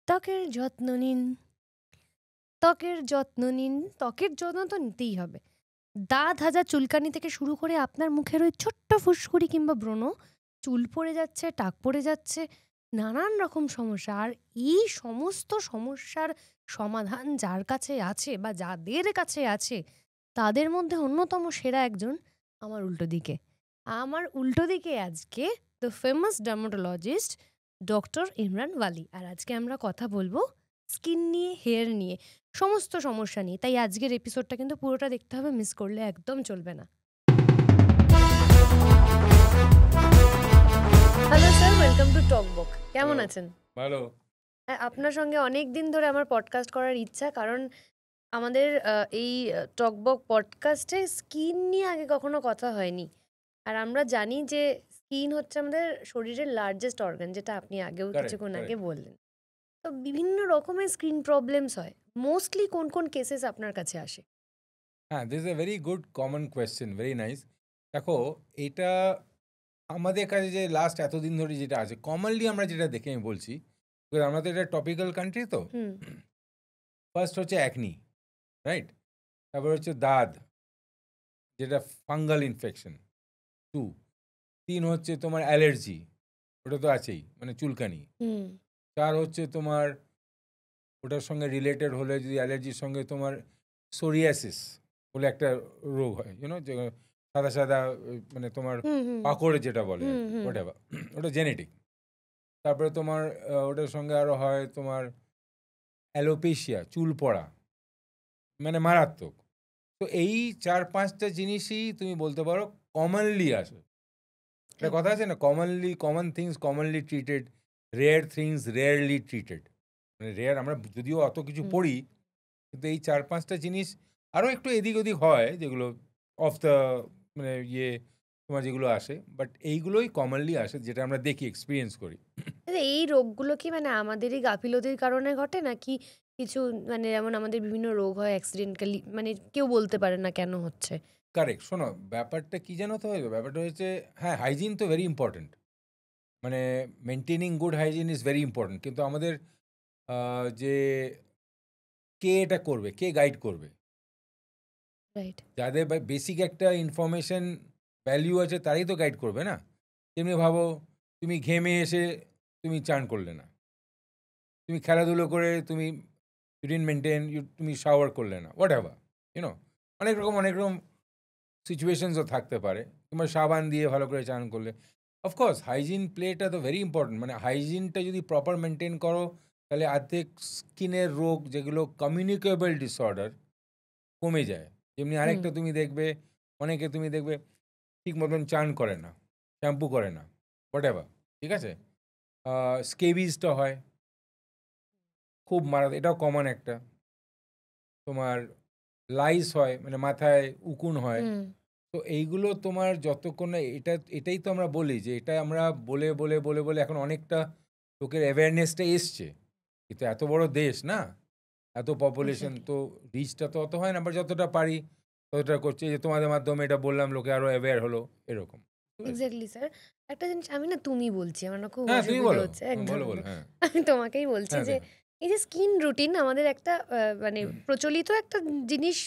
ত্বকের যত্ন নিন, ত্বকের যত্ন নিন, ত্বকের যত্ন তো নিতেই হবে। দাঁত হাজা চুলকানি থেকে শুরু করে আপনার মুখের ওই ছোট্ট ফুসকুড়ি কিংবা ব্রণ, চুল পড়ে যাচ্ছে, টাক পড়ে যাচ্ছে, নানান রকম সমস্যা। আর এই সমস্ত সমস্যার সমাধান যার কাছে আছে বা যাদের কাছে আছে, তাদের মধ্যে অন্যতম সেরা একজন আমার উল্টো দিকে। আমার উল্টো দিকে আজকে the famous dermatologist doctor Imran Wali. আর আজকে আমরা কথা বলবো স্কিন নিয়ে, হেয়ার নিয়ে, সমস্ত সমস্যা নিয়ে। তাই আজকের এপিসোডটা কিন্তু পুরোটা দেখতে হবে, মিস করলে একদম চলবে না। হ্যালো স্যার, ওয়েলকাম টু টকবক। কেমন Hello. আছেন? ভালো। আপনার সঙ্গে অনেক দিন ধরে আমার পডকাস্ট করার ইচ্ছা, কারণ আমাদের এই টকবক পডকাস্টে স্কিন নিয়ে আগে কখনো কথা হয়নি। আর আমরা জানি যে স্কিন হচ্ছে আমাদের শরীরের লার্জেস্ট অর্গান, যেটা আপনি আগেও কারেক্ট, কিছুক্ষণ আগে কারেক্ট। বললেন। তো বিভিন্ন রকমের স্কিন প্রবলেমস হয়। মোস্টলি কোন কোন কেসেস আপনার কাছে আসে? হ্যাঁ, this is a very good common question, very nice. দেখো, এটা আমাদের কাছে যে লাস্ট এতদিন ধরে যেটা আছে, কমনলি আমরা যেটা দেখে আমি বলছি, because আমরা তো এটা টপিক্যাল কান্ট্রি তো। হুম। ফার্স্ট হচ্ছে অ্যাকনি, রাইট? তারপর হচ্ছে দাঁত, যেটা ফাঙ্গাল ইনফেকশন। 2, 3 হচ্ছে তোমার অ্যালার্জি, ওটা তো আছেই, মানে চুলকানি। হুম। 4 হচ্ছে তোমার ওটার সঙ্গে রিলেটেড হলে, যদি অ্যালার্জির সঙ্গে তোমার সোরিয়াসিস বলে একটা রোগ হয়, যে সাদা সাদা মানে তোমার হুম, হুম, পাকড়ে যেটা বলে আর হুম, কি, হুম। হোয়াটএভার, ওটা জেনেটিক। তারপরে তোমার ওটার সঙ্গে আরও হয় তোমার অ্যালোপেশিয়া, চুল পড়া, মানে মারাত্মক। তো এই 4-5টা জিনিসই তুমি বলতে পারো কমনলি আসে। একটা কথা একদম। আছে না, common things commonly treated, rare things rarely treated. মানে রেয়ার, আমরা যদিও অত কিছু হুম। পড়ি, কিন্তু এই 4-5টা জিনিস আরও একটু এদিক ওদিক হয়, যেগুলো অফ দ্য মানে তোমার যেগুলো আসে, বাট এইগুলোই কমনলি আসে, যেটা আমরা দেখি, এক্সপিরিয়েন্স করি। আচ্ছা, এই রোগগুলো কি মানে আমাদেরই গাফিলতির কারণে ঘটে, নাকি কিছু মানে যেমন আমাদের বিভিন্ন রোগ হয় অ্যাক্সিডেন্টালি, মানে কেউ বলতে পারে না কেন হচ্ছে? কারেক্ট। শোনো, ব্যাপারটা কি জানো তো, ব্যাপারটা হচ্ছে, হ্যাঁ, হাইজিন তো ভেরি ইম্পর্ট্যান্ট, মানে maintaining good hygiene is very important, কিন্তু আমাদের যে কে এটা করবে, কে গাইড করবে, রাইট। যাদের বেসিক একটা ইনফরমেশন ভ্যালিউ আছে, তারাই তো গাইড করবে না। তেমনি ভাবো, তুমি ঘেমে এসে তুমি চান করলে না, তুমি খেলাধুলো করে তুমি মেনটেন, তুমি শাওয়ার করলে না, হোয়াট এভার, অনেক রকম সিচুয়েশনসও থাকতে পারে। তোমার সাবান দিয়ে ভালো করে চান করলে, অফকোর্স হাইজিন প্লেটা তো ভেরি ইম্পর্টেন্ট। মানে হাইজিনটা যদি প্রপার মেনটেন করো, তাহলে অর্ধেক স্কিনের রোগ, যেগুলো কমিউনিকেবল ডিসঅর্ডার, কমে যায়। যেমনি হুম। আরেকটা তুমি দেখবে, অনেকে তুমি দেখবে ঠিক মতন চান করে না, শ্যাম্পু করে না, হোয়াট এভার, ঠিক আছে? স্কেবিজটা হয় খুব এটাও কমন একটা। তোমার লাইস হয়, মানে মাথায় উকুন হয়। হুম। তো এইগুলো তোমার যতক্ষণ না এটাই তো আমরা বলি, যে এটা আমরা বলে বলে বলে বলে এখন অনেকটা লোকের অ্যাওয়ারনেসটা এসছে, কিন্তু এত বড় দেশ না, এত পপুলেশন, এক্স্যাক্টলি। তো রিচটা তো অত হয় না, বাট যতটা পারি ততটা করছি, যে তোমাদের মাধ্যমে এটা বললাম, লোকে আরো অ্যাওয়্যার হলো, এরকম। বুঝেছো? Exactly sir. একটা জিনিস, আমি না তুমি বলছি, আমার না খুব হ্যাঁ, তুমি অসুবিধা বলো। হচ্ছে, একদম বলো, না। বলো। হ্যাঁ, আমি তোমাকেই বলছি হ্যাঁ, যে দেখো। এই যে স্কিন রুটিন আমাদের একটা মানে প্রচলিত একটা জিনিস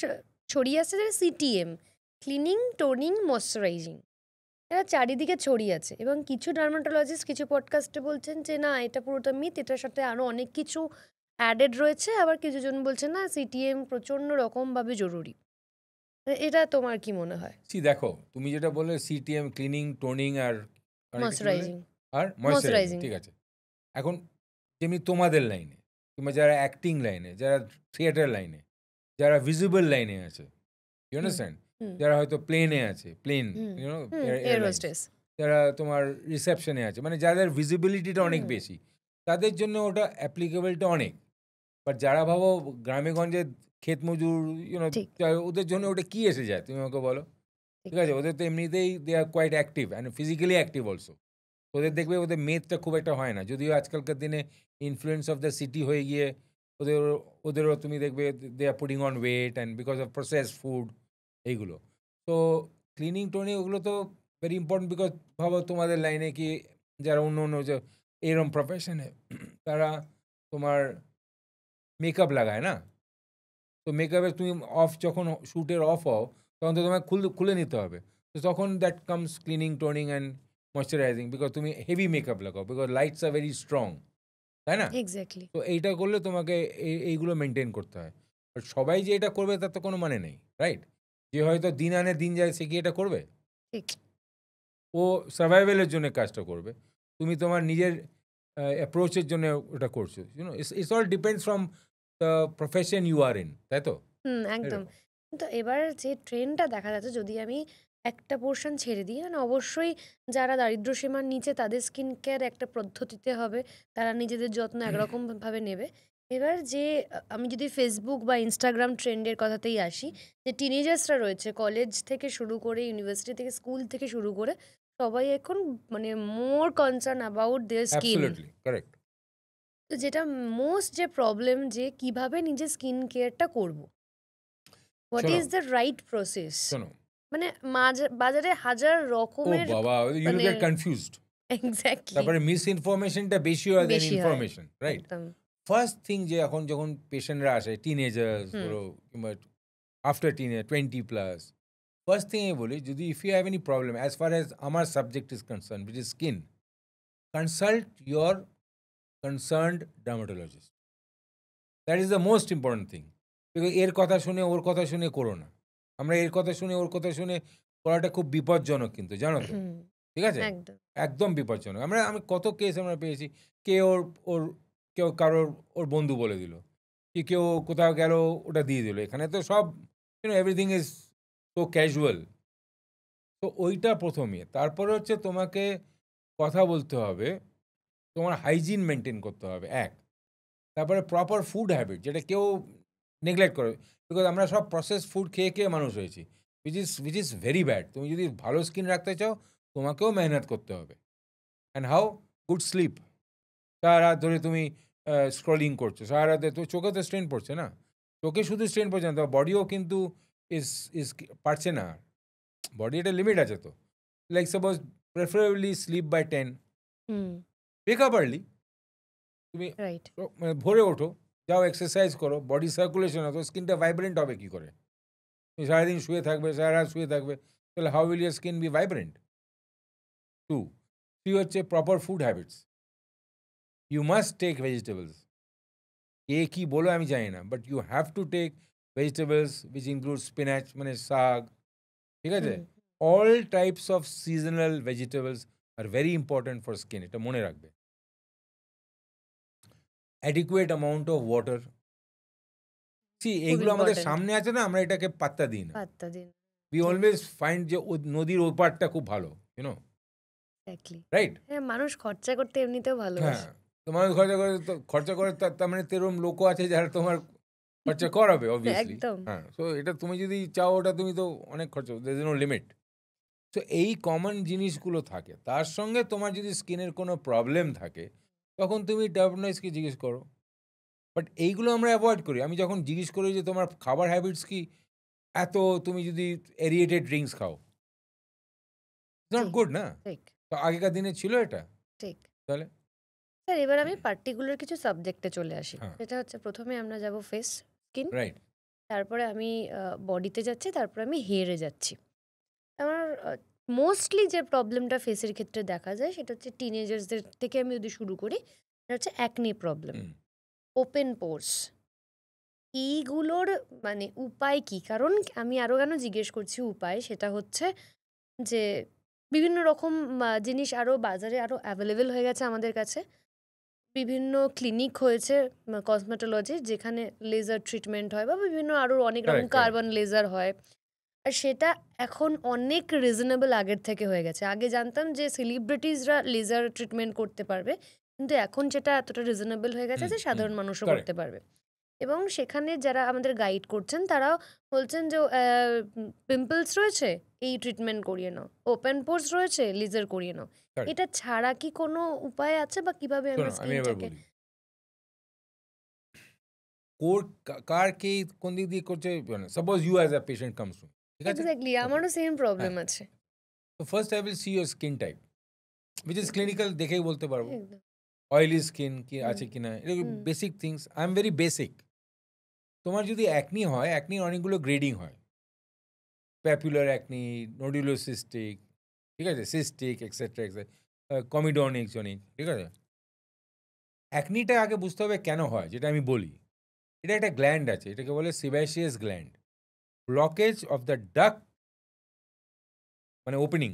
ছড়িয়ে আসছে, যেটা সিটিএম, ক্লিনিং, টোনিং, ময়শ্চারাইজিং। এরা চারিদিকে ছড়িয়ে আছে, এবং কিছু ডার্মাটোলজিস্ট কিছু পডকাস্টে বলছেন যে না, এটা পুরোটা মিথ, এটার সাথে আরো অনেক কিছু অ্যাডেড রয়েছে। আবার কিছুজন বলছেন না, সিটিএম প্রচন্ড রকমভাবে জরুরি। এটা তোমার কি মনে হয়? দেখো, তুমি যেটা বললে সিটিএম, ক্লিনিং, টোনিং, আর আরেকটা কি বললে? ময়শ্চারাইজিং। আর ময়শ্চারাইজিং, ময়শ্চারাইজিং। ঠিক আছে। এখন যেমনি তোমাদের লাইনে, কিংবা যারা অ্যাক্টিং লাইনে, যারা থিয়েটার লাইনে, যারা ভিজিবল লাইনে আছে, ইউ হুম। আন্ডারস্ট্যান্ড, হুম। যারা হয়তো প্লেনে আছে, hmm. You know hmm. Air airlines, hostess. যারা তোমার রিসেপশনে আছে, মানে যাদের ভিজিবিলিটিটা অনেক হুম। বেশি, তাদের জন্য ওটা অ্যাপ্লিকেবলটা অনেক। বাট যারা ভাবো গ্রামে গঞ্জে ক্ষেত মজুর, ঠিক। ওদের জন্য ওটা কি এসে যায়, তুমি আমাকে বলো? ঠিক। ঠিক আছে, ওদের তো এমনিতেই they are quite active and physically active also. ওদের দেখবে, ওদের মেদটা খুব একটা হয় না, যদিও আজকালকার দিনে ইনফ্লুয়েন্স অফ দ্য সিটি হয়ে গিয়ে ওদের ওদেরও তুমি দেখবে they are putting on weight and because of process food, এইগুলো। তো ক্লিনিং টোনিং ওগুলো তো ভেরি ইম্পর্টেন্ট, বিকজ ভাবো তোমাদের লাইনে কি, যারা অন্য অন্য যে এরম প্রফেশনে, তারা তোমার মেকআপ লাগায় না, তো মেকআপে তুমি অফ যখন শ্যুটের অফ হও তখন তো তোমায় খুলে নিতে হবে, তো তখন that comes cleaning, toning and moisturising, because তুমি হেভি মেকআপ লাগাও, because lights are very strong, তাই না? এক্স্যাক্টলি। তো এইটা করলে তোমাকে এইগুলো মেনটেন করতে হয়। আর সবাই যে এটা করবে তার তো কোনো মানে নেই, রাইট? যে হয়তো দিন আনে দিন যায় সে কি এটা করবে? ঠিক। ও সার্ভাইভেলের জন্য কাজটা করবে, তুমি তোমার নিজের অ্যাপ্রোচের জন্য ওটা করছো, you know, it's all depends from the profession you are in, তাই তো? একদম। এরকম। কিন্তু এবার যে ট্রেন্ডটা দেখা যাচ্ছে, যদি আমি একটা পোর্শন ছেড়ে দিই, মানে অবশ্যই যারা দারিদ্র্য সীমার নিচে তাদের স্কিন কেয়ার একটা পদ্ধতিতে হবে, তারা নিজেদের যত্ন একরকম ভাবে নেবে। এবার যে আমি যদি ফেসবুক বা ইনস্টাগ্রাম ট্রেন্ডের কথাতেই আসি, যে টিনেজার্সরা রয়েছে, কলেজ থেকে শুরু করে ইউনিভার্সিটি থেকে স্কুল থেকে শুরু করে সবাই এখন মানে more concern about their skin. Absolutely correct. তো যেটা মোস্ট যে প্রবলেম, যে কিভাবে নিজের স্কিন কেয়ারটা করব, হোয়াট শোনো ইজ দ্য রাইট প্রসেস? শোনো মানে বাজারে হাজার ও রকমের বাবা, ইউ মানে গেট কনফিউজড। এক্স্যাক্টলি তারপরে মিস ইনফরমেশনটা বেশি হয় দেন বেশি হয়। Information, right? একদম। ফার্স্ট থিং যে এখন যখন পেশেন্টরা আসে, টিনেজার্স হুম। বলো কিংবা after teen 20 plus, first thing আমি বলি, যদি if you have any problem as far as আমার subject is concern, which is skin, consult your concerned dermatologist. That is the most important thing. এর কথা শুনে ওর কথা শুনে করো না। আমরা এর কথা শুনে ওর কথা শুনে করাটা খুব বিপজ্জনক কিন্তু, জানো তো? হুম, ঠিক আছে? একদম। একদম বিপজ্জনক। আমি কত কেস আমরা পেয়েছি। কে ওর ওর কেউ কারোর ওর বন্ধু বলে দিল। কি কেউ কোথাও গেল, ওটা দিয়ে দিল। এখানে তো সব এভরিথিং ইজ সো ক্যাজুয়াল। তো ওইটা ১ম ইয়ে। তারপরে হচ্ছে তোমাকে কথা বলতে হবে, তোমার হাইজিন মেইনটেইন করতে হবে ১। তারপরে প্রপার ফুড হ্যাবিট, যেটা কেউ নেগলেক্ট করে। বিকজ আমরা সব প্রসেসড ফুড খেয়ে, খেয়ে মানুষ হয়েছি। which is very bad. তুমি যদি ভালো স্কিন রাখতে চাও, তোমাকেও মেহনত করতে হবে। And how? Good sleep. সারা রাত ধরে তুমি স্ক্রলিং করছো। সারা রাতে তো চোখে তো স্ট্রেন পড়ছে না। চোখে শুধু স্ট্রেন পড়ছে না, তো বডিও কিন্তু ইস ইস পারছে না। বডি একটা লিমিট আছে তো। Like suppose preferably sleep by 10, hmm, wake up early. তুমি রাইট। মানে ভোরে ওঠো, যাও এক্সারসাইজ করো, বডি সার্কুলেশন হয়, তো স্কিনটা ভাইব্রেন্ট হবে কী করে? তুমি সারাদিন শুয়ে থাকবে, সারা রাত শুয়ে থাকবে, তাহলে how will your skin be vibrant? 2, 3 হচ্ছে proper food habits. You must take vegetables. কে কি বলে আমি জানি না, but you have to take vegetables which include spinach, মানে শাক, ঠিক আছে? Hmm, all types of seasonal vegetables are very important for skin, এটা মনে রাখবে। Adequate amount of water. খুব এইগুলো আমাদের ইম্পর্টেন্ট। সামনে আছে না, আমরা এটাকে পাত্তা দিই না। পাত্তা দিন। উই ঠিক, অলওয়েজ ফাইন্ড যে নদীর ওপারটা খুব ভালো, এক্স্যাক্টলি। রাইট? হ্যাঁ, মানুষ খরচা করতে এমনিতেও হ্যাঁ, ভালোবাসে। তোমার খরচা করে তার মানে তেরম লোকও আছে যারা তোমার খরচা করাবে অবভিয়াসলি। একদম। হ্যাঁ, সো এটা তুমি যদি চাও, ওটা তুমি তো অনেক খরচা, there is no limit. So এই কমন জিনিসগুলো থাকে। তার সঙ্গে তোমার যদি স্কিনের কোনো প্রবলেম থাকে, তখন তুমি ডার্মাটোলজিস্টকে জিজ্ঞেস করো। বাট এইগুলো আমরা অ্যাভয়েড করি। আমি যখন জিজ্ঞেস করি যে তোমার খাবার হ্যাবিটস কি? তুমি যদি এরিয়েটেড ড্রিংকস খাও, ইটস জি, নট গুড না? ঠিক, তো আগেকার দিনে ছিল এটা? ঠিক। তাহলে? স্যার, এবার আমি পার্টিকুলার কিছু সাবজেক্টে চলে আসি। হ্যাঁ, সেটা হচ্ছে, প্রথমে আমরা যাব ফেস, স্কিন, রাইট। তারপরে আমি বডিতে যাচ্ছি, তারপরে আমি হেয়ারে যাচ্ছি। আমার মোস্টলি যে প্রবলেমটা ফেসের ক্ষেত্রে দেখা যায়, সেটা হচ্ছে টিনেজার্সদের থেকে আমি যদি শুরু করি, সেটা হচ্ছে অ্যাকনে প্রবলেম, হুম, ওপেন পোরস। এইগুলোর মানে উপায় কি? কারণ আমি আরও কেন জিজ্ঞেস করছি উপায়, সেটা হচ্ছে যে বিভিন্ন রকম জিনিস আরও বাজারে আরও অ্যাভেলেবেল হয়ে গেছে আমাদের কাছে। বিভিন্ন ক্লিনিক হয়েছে কসমেটোলজির, যেখানে লেজার ট্রিটমেন্ট হয় বা বিভিন্ন আরও অনেক রকম কারেক্ট, কারেক্ট। কার্বন লেজার হয়। আর সেটা এখন অনেক রিজনেবল আগের থেকে হয়ে গেছে। আগে জানতাম যে সেলিব্রিটিজরা লেজার ট্রিটমেন্ট করতে পারবে, কিন্তু এখন সেটা এতটা রিজনেবল হয়ে গেছে হুম, যে হুম, সাধারণ মানুষও কারেক্ট। করতে পারবে। এবং সেখানে যারা আমাদের গাইড করছেন, তারাও বলছেন যে পিম্পলস রয়েছে, এই ট্রিটমেন্ট করিয়ে নাও, ওপেন পোরস রয়েছে, লেজার করিয়ে নাও। কারেক্ট। এটা ছাড়া কি কোনো উপায় আছে, বা কিভাবে আমরা শোনো, আমি এবার স্কিনটাকে? বলি। কার কে কোন দিক দিয়ে করছে, মানে suppose you as a patient comes to, ঠিক আছে? এক্স্যাক্টলি, ওকে, আমারও সেম হ্যাঁ। প্রবলেম আছে। তো first I will see your skin type, which is clinical, দেখেই বলতে পারবো। একদম। অয়েলি স্কিন কি হুম। আছে কিনা, এটা hmm. Basic things. I am very basic. তোমার যদি অ্যাকনি হয়, অ্যাকনির অনেকগুলো গ্রেডিং হয়। প্যাপুলার অ্যাকনি, নোডুলোসিস্টিক, ঠিক আছে, সিস্টিক, এক্সেট্রা এক্সেট্রা, কমিডনিক জনিক, ঠিক আছে। অ্যাকনিটা আগে বুঝতে হবে কেন হয়, যেটা আমি বলি। এটা একটা গ্ল্যান্ড আছে, এটাকে বলে sebaceous gland. Blockage of the duct, মানে opening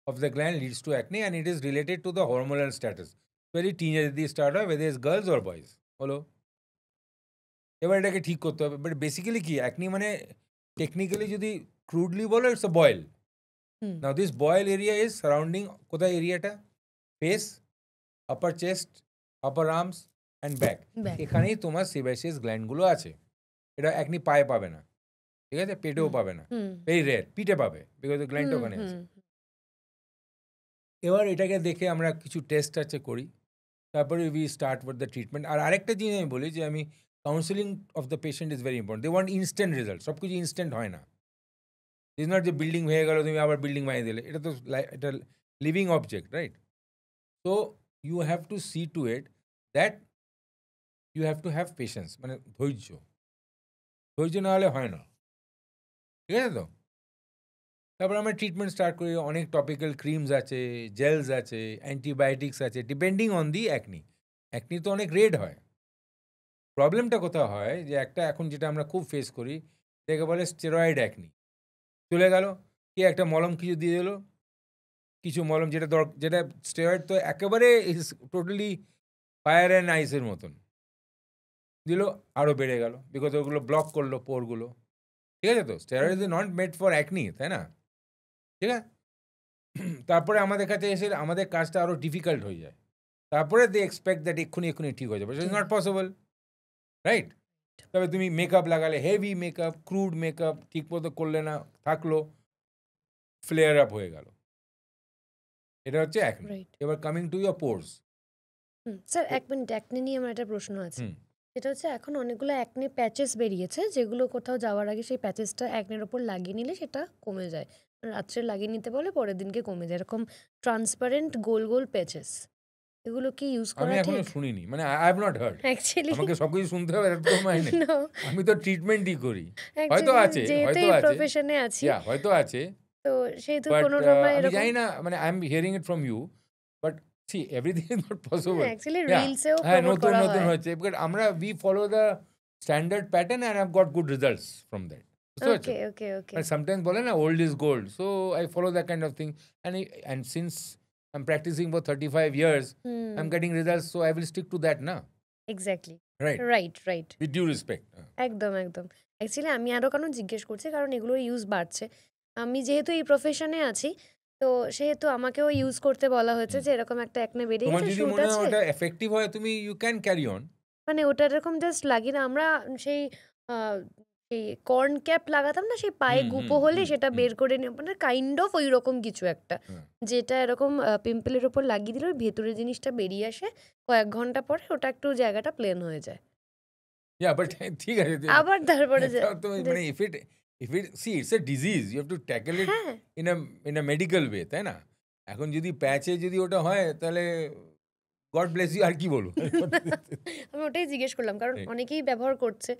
of the gland leads to acne and it is related to the hormonal status. Very teenage দিয়ে স্টার্ট হয়, whether it's girls or boys, হলো। এবার এটাকে ঠিক করতে হবে। বাট বেসিক্যালি কি অ্যাকনি মানে, টেকনিক্যালি যদি ক্রুডলি বলো, it's a boil. Hmm. Now this boil area is surrounding, কোথায় এরিয়াটা? Face, upper chest, upper arms and back. Back. এখানেই তোমার সিবাসিয়াস গ্ল্যান্ডগুলো আছে। এটা অ্যাকনি পায়ে পাবে না, ঠিক আছে, পেটেও হুম। পাবে না, হুম। Very rare. পিঠে পাবে, বিকজ গ্ল্যান্ড হুম, ওখানে আছে। হুম। এবার এটাকে দেখে আমরা কিছু টেস্ট আছে করি, তারপরে we start with the treatment. আর আরেকটা জিনিস আমি বলি যে আমি counselling of the patient is very important. They want instant result. সব কিছু ইনস্ট্যান্ট হয় না। ইজ নট যে বিল্ডিং হয়ে গেল, তুমি আবার বিল্ডিং বানিয়ে দিলে। এটা তো এটা living object, right? So you have to see to it that you have to have patience, মানে ধৈর্য। ধৈর্য না হলে হয় না, ঠিক আছে তো? তারপর আমরা ট্রিটমেন্ট স্টার্ট করি। অনেক টপিক্যাল ক্রিমস আছে, জেলস আছে, অ্যান্টিবায়োটিক্স আছে, depending on the acne. Acne তো অনেক রেড হয়। প্রবলেমটা কোথাও হয় যে একটা এখন যেটা আমরা খুব ফেস করি, এটাকে বলে স্টেরয়েড অ্যাকনি। চলে গেল, কি একটা মলম কিছু দিয়ে দিল, কিছু মলম যেটা যেটা স্টেরয়েড তো একেবারে ইজ টোটালি ফায়ার অ্যান্ড আইসের মতন দিল, আরও বেড়ে গেল, বিকজ ওগুলো ব্লক করলো পোরগুলো, ঠিক আছে তো? Steroid is not made for acne, তাই না? ঠিক আছে। তারপরে আমাদের কাছে এসে আমাদের কাজটা আরও ডিফিকাল্ট হয়ে যায়। তারপরে দে এক্সপেক্ট দ্যাট এক্ষুনি ঠিক হয়ে যাবে। It's not possible, right? তবে তুমি মেকআপ লাগালে, হেভি মেকআপ, ক্রুড মেকআপ ঠিক মতো করলে না, থাকলো, ফ্লেয়ার আপ হয়ে গেল। এটা হচ্ছে অ্যাকনি। রাইট। এবার coming to your পোরস। Sir, 1 minute, acne নিয়ে আমার একটা প্রশ্ন আছে। হুম। সেটা হচ্ছে এখন অনেকগুলো অ্যাকনে প্যাচেস বেরিয়েছে, যেগুলো কোথাও যাওয়ার আগে সেই প্যাচেসটা অ্যাকনের ওপর লাগিয়ে নিলে সেটা কমে যায়। রাত্রে লাগিয়ে নিতে বলে পরের দিনকে কমে যায়। এরকম ট্রান্সপারেন্ট গোল গোল প্যাচেস, এগুলো কি ইউজ আমি করা এখনো ঠিক? শুনিনি, মানে I have not hard. Actually আমাকে সবকিছু শুনতে হবে এরকম তো মানে নেই। নো, আমি তো ট্রিটমেন্টই করি। হয়তো অ্যাকচুয়ালি আছে, যেহেতু হয়তো এই আছে, প্রফেশনে আছি, হয়তো আছে। তো সেহেতু বাট কোনো সময় আমি এরকম জানি না, মানে I am hearing it from you. But see everything is not possible. Actually হ্যাঁ, রিলসেও হ্যাঁ, প্রমোট নতুন করা নতুন হয়। হচ্ছে। বাট আমরা we follow the standard pattern and have got good results from that. বুঝতে পারছো? Okay, okay, okay. মানে সামটাইমস বলে না, old is gold. So I follow that kind of thing. And since I am practising for 35 years, hmm, I am getting results, so I will stick to that না, exactly. Right? Right, right. With due respect. একদম, একদম। Actually আমি আরও কারণ জিজ্ঞেস করছি, কারণ এগুলোর ইউজ বাড়ছে। আমি যেহেতু এই প্রফেশনে আছি, তো সেহেতু আমাকেও ইউজ করতে বলা হয়েছে যে এরকম একটা একনে বেরিয়ে তোমার গেছে, যদি শুট মনে হয় আছে। ওটা এফেক্টিভ হয়, তুমি ইউ ক্যান ক্যারি অন। মানে ওটা এরকম জাস্ট লাগিয়ে না, আমরা সেই আ সেই কর্ন ক্যাপ লাগাতাম না, সেই পায়ে হুম, গুঁপো হুম, হলে হুম, সেটা হুম। বের করে নিয়ে, মানে কাইন্ড অফ ঐরকম কিছু একটা। হ্যাঁ। যেটা এরকম পিম্পলের উপর লাগিয়ে দিলে ওই ভেতরের জিনিসটা বেরিয়ে আসে। কয়েক ঘন্টা পরে ওটা একটু জায়গাটা প্লেন হয়ে যায়। বাট ঠিক আছে। আবার তারপরে যে তাও তো যে মানে if it see, it's a disease, you have to tackle it হ্যাঁ, in a medical way, তাই না? এখন যদি প্যাচে যদি ওটা হয়, তাহলে গড ব্লেস ইউ, আর কি বলবো? আমি ওটাই জিজ্ঞেস করলাম, কারণ ঠিক। অনেকেই ব্যবহার করছে।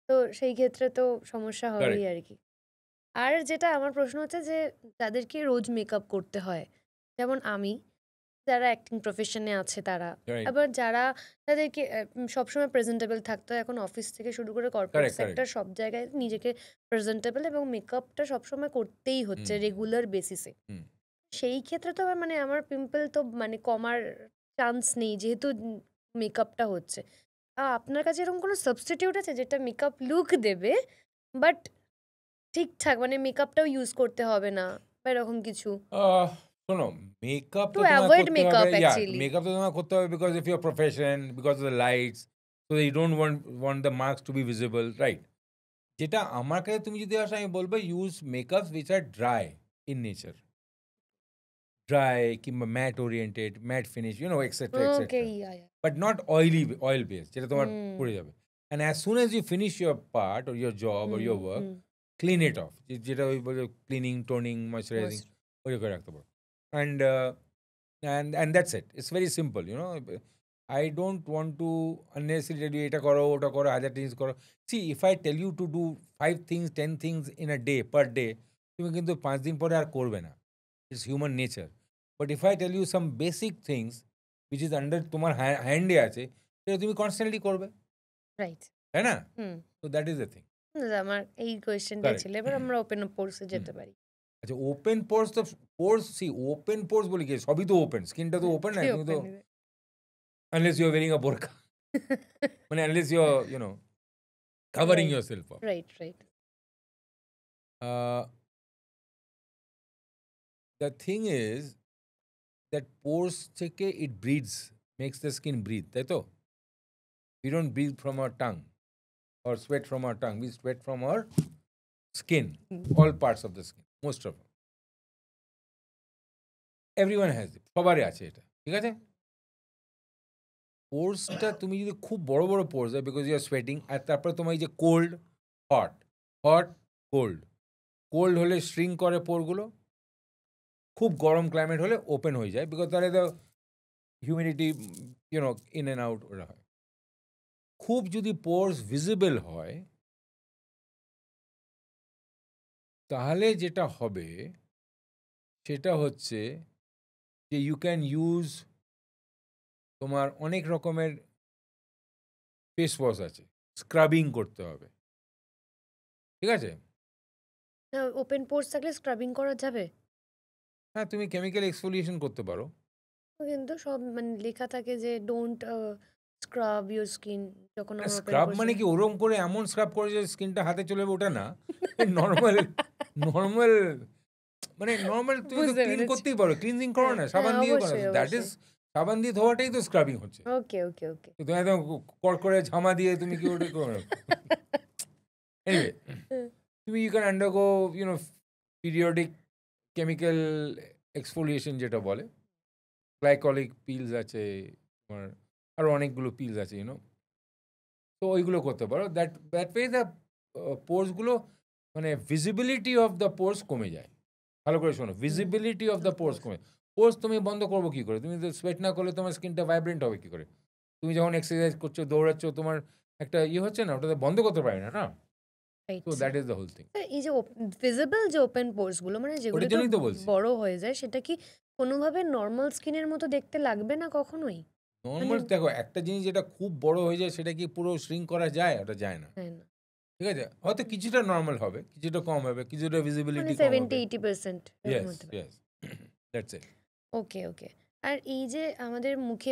তো সেই ক্ষেত্রে তো সমস্যা হবেই Correct. আরকি। আর যেটা আমার প্রশ্ন হচ্ছে যে, যাদেরকে রোজ মেকআপ করতে হয়, যেমন আমি, যারা অ্যাক্টিং প্রফেশনে আছে তারা, Right. আবার যারা তাদেরকে সবসময় প্রেজেন্টেবল থাকতে হয়, এখন অফিস থেকে শুরু করে কর্পোরেট Correct, correct. সেক্টর সব জায়গায় নিজেকে প্রেজেন্টেবল এবং মেকআপটা সবসময় করতেই হচ্ছে হুম, রেগুলার বেসিসে। হুম। সেই ক্ষেত্রে তো আবার মানে আমার পিম্পল তো মানে কমার চান্স নেই, যেহেতু মেকআপটা হচ্ছে। আপনার কাছে এরকম কোনো সাবস্টিটিউট আছে যেটা মেকআপ লুক দেবে, বাট ঠিকঠাক মানে মেকআপটাও ইউজ করতে হবে না বা এরকম কিছু? শোনো, মেকআপ টু তো তোমার অ্যাভয়েড করতে মেকআপ হবে। অ্যাকচুয়ালি। মেকআপ তো তোমার করতে হবে because of your profession, because of the lights, so you don't want the marks to be visible, right? যেটা আমার কাছে তুমি যদি আসো, আমি বলবো use makeups which are dry in nature. Dry কিংবা matte oriented, matte finish, etcetera okay, etcetera. Yeah, yeah. But not oil base, যেটা তোমার হুম, পড়ে যাবে। And as soon as you finish your part or your job or hmm, your work, hmm. Clean it off. যেটা ওই বলে cleaning, toning, moisturising, মস্ত। ওই করে রাখতে পারো। And and that's it. It's very simple, I don't want to unnecessarily tell you এটা করো ওটা করো হাজার জিনিস করো। See, if I tell you to do 5 things 10 things in a day per day, তুমি কিন্তু 5 দিন পরে আর করবে না। It's human nature. But if I tell you some basic things which is under তোমার হ্যান্ডে আছে, সেটা তুমি কনস্ট্যান্টলি করবে, রাইট। তাই না? হুম। So that is the thing. আমার এই কোয়েশ্চেনটাই Correct. ছিল। এবার আমরা ওপেন পোর্সে যেতে পারি। আচ্ছা, ওপেন পোর্স তো ওপেন পোর্স বলি কি সবই তো ওপেন, স্কিনটা তো ওপেন না, তুমি তো unless you are wearing a burqa, মানে unless you are covering Right. yourself up. Right, right. Uh, the thing is that pores থেকে it breathes, makes the skin breathe, তাই তো? We don't breathe from our tongue or sweat from our tongue, we sweat from our skin, all parts of the skin, most of them. Everyone has it, সবারই আছে এটা, ঠিক আছে? পোর্সটা তুমি যদি খুব বড় বড় পোর্স হয় বিকজ ইউ আর সোয়েটিং, আর তারপরে তোমার এই যে cold hot hot cold, cold হলে শ্রিঙ্ক করে পোরগুলো, খুব গরম ক্লাইমেট হলে ওপেন হয়ে যায় বিকজ তাহলে the humidity in and out ওরা হয়। খুব যদি পোর্স ভিজিবল হয় তাহলে যেটা হবে সেটা হচ্ছে যে ইউ ক্যান ইউজ, তোমার অনেক রকমের ফেস ওয়াশ আছে, স্ক্রাবিং করতে হবে, ঠিক আছে? ওপেন পোর্স থাকলে স্ক্রাবিং করা যাবে? হ্যাঁ, তুমি কেমিক্যাল এক্সফোলিয়েশন করতে পারো। কিন্তু সব মানে লেখা থাকে যে ডোন্ট স্ক্রাব ইউর স্কিন যখন আমরা ওপেন স্ক্রাব মানে কি ওরম করে এমন স্ক্রাব করে যে স্কিনটা হাতে চলে যাবে, ওটা না। নর্মাল নর্মাল মানে নর্মাল তুমি তো বুঝতে ক্লিন পেরেছি। করতেই পারো, ক্লিনজিং করো না, হ্যাঁ, সাবান হ্যাঁ, দিয়ে করো, অবশ্যই, দ্যাট ইজ অবশ্যই। সাবান দিয়ে ধোয়াটাই তো স্ক্রাবিং হচ্ছে। ওকে, ওকে, ওকে। তো তুমি একদম কড় করে ঝামা দিয়ে তুমি কি ওটা করো? এনিওয়ে, তুমি you can undergo periodic chemical exfoliation যেটা বলে, গ্লাইকলিক পিলস আছে, তোমার আরো অনেকগুলো পিলস আছে তো ওইগুলো করতে পারো। দ্যাট ওয়ে দ্য পোর্সগুলো মানে ভিজিবিলিটি অফ দ্য পোর্স কমে যায়। ভালো করে শোনো, ভিজিবিলিটি অফ দ্য পোর্স কমে। পোর্স তুমি বন্ধ করবো কি করে? তুমি তো সোয়েট না করলে তোমার স্কিনটা ভাইব্রেন্ট হবে কি করে? তুমি যখন এক্সারসাইজ করছো, দৌড়াচ্ছ, তোমার একটা হচ্ছে না, ওটা বন্ধ করতে পারে না, না? তো that is the whole thing. এই যে ভিজিবল যে ওপেন পোর্স গুলো মানে যেগুলো ওটার জন্যই তো বলছি। বড় হয়ে যায়, সেটা কি কোনোভাবে নর্মাল স্কিনের মতো দেখতে লাগবে না কখনোই? নর্মাল দেখো, একটা জিনিস যেটা খুব বড় হয়ে যায় সেটা কি পুরো শ্রিঙ্ক করা যায়? ওটা যায় না, হ্যাঁ না, ঠিক আছে? হয়তো কিছুটা নর্মাল হবে, কিছুটা কম হবে, কিছুটা মানে ভিজিবিলিটি কম 70-80% হবে। Yes, that's it. ওকে, ওকে। আর এই যে আমাদের মুখে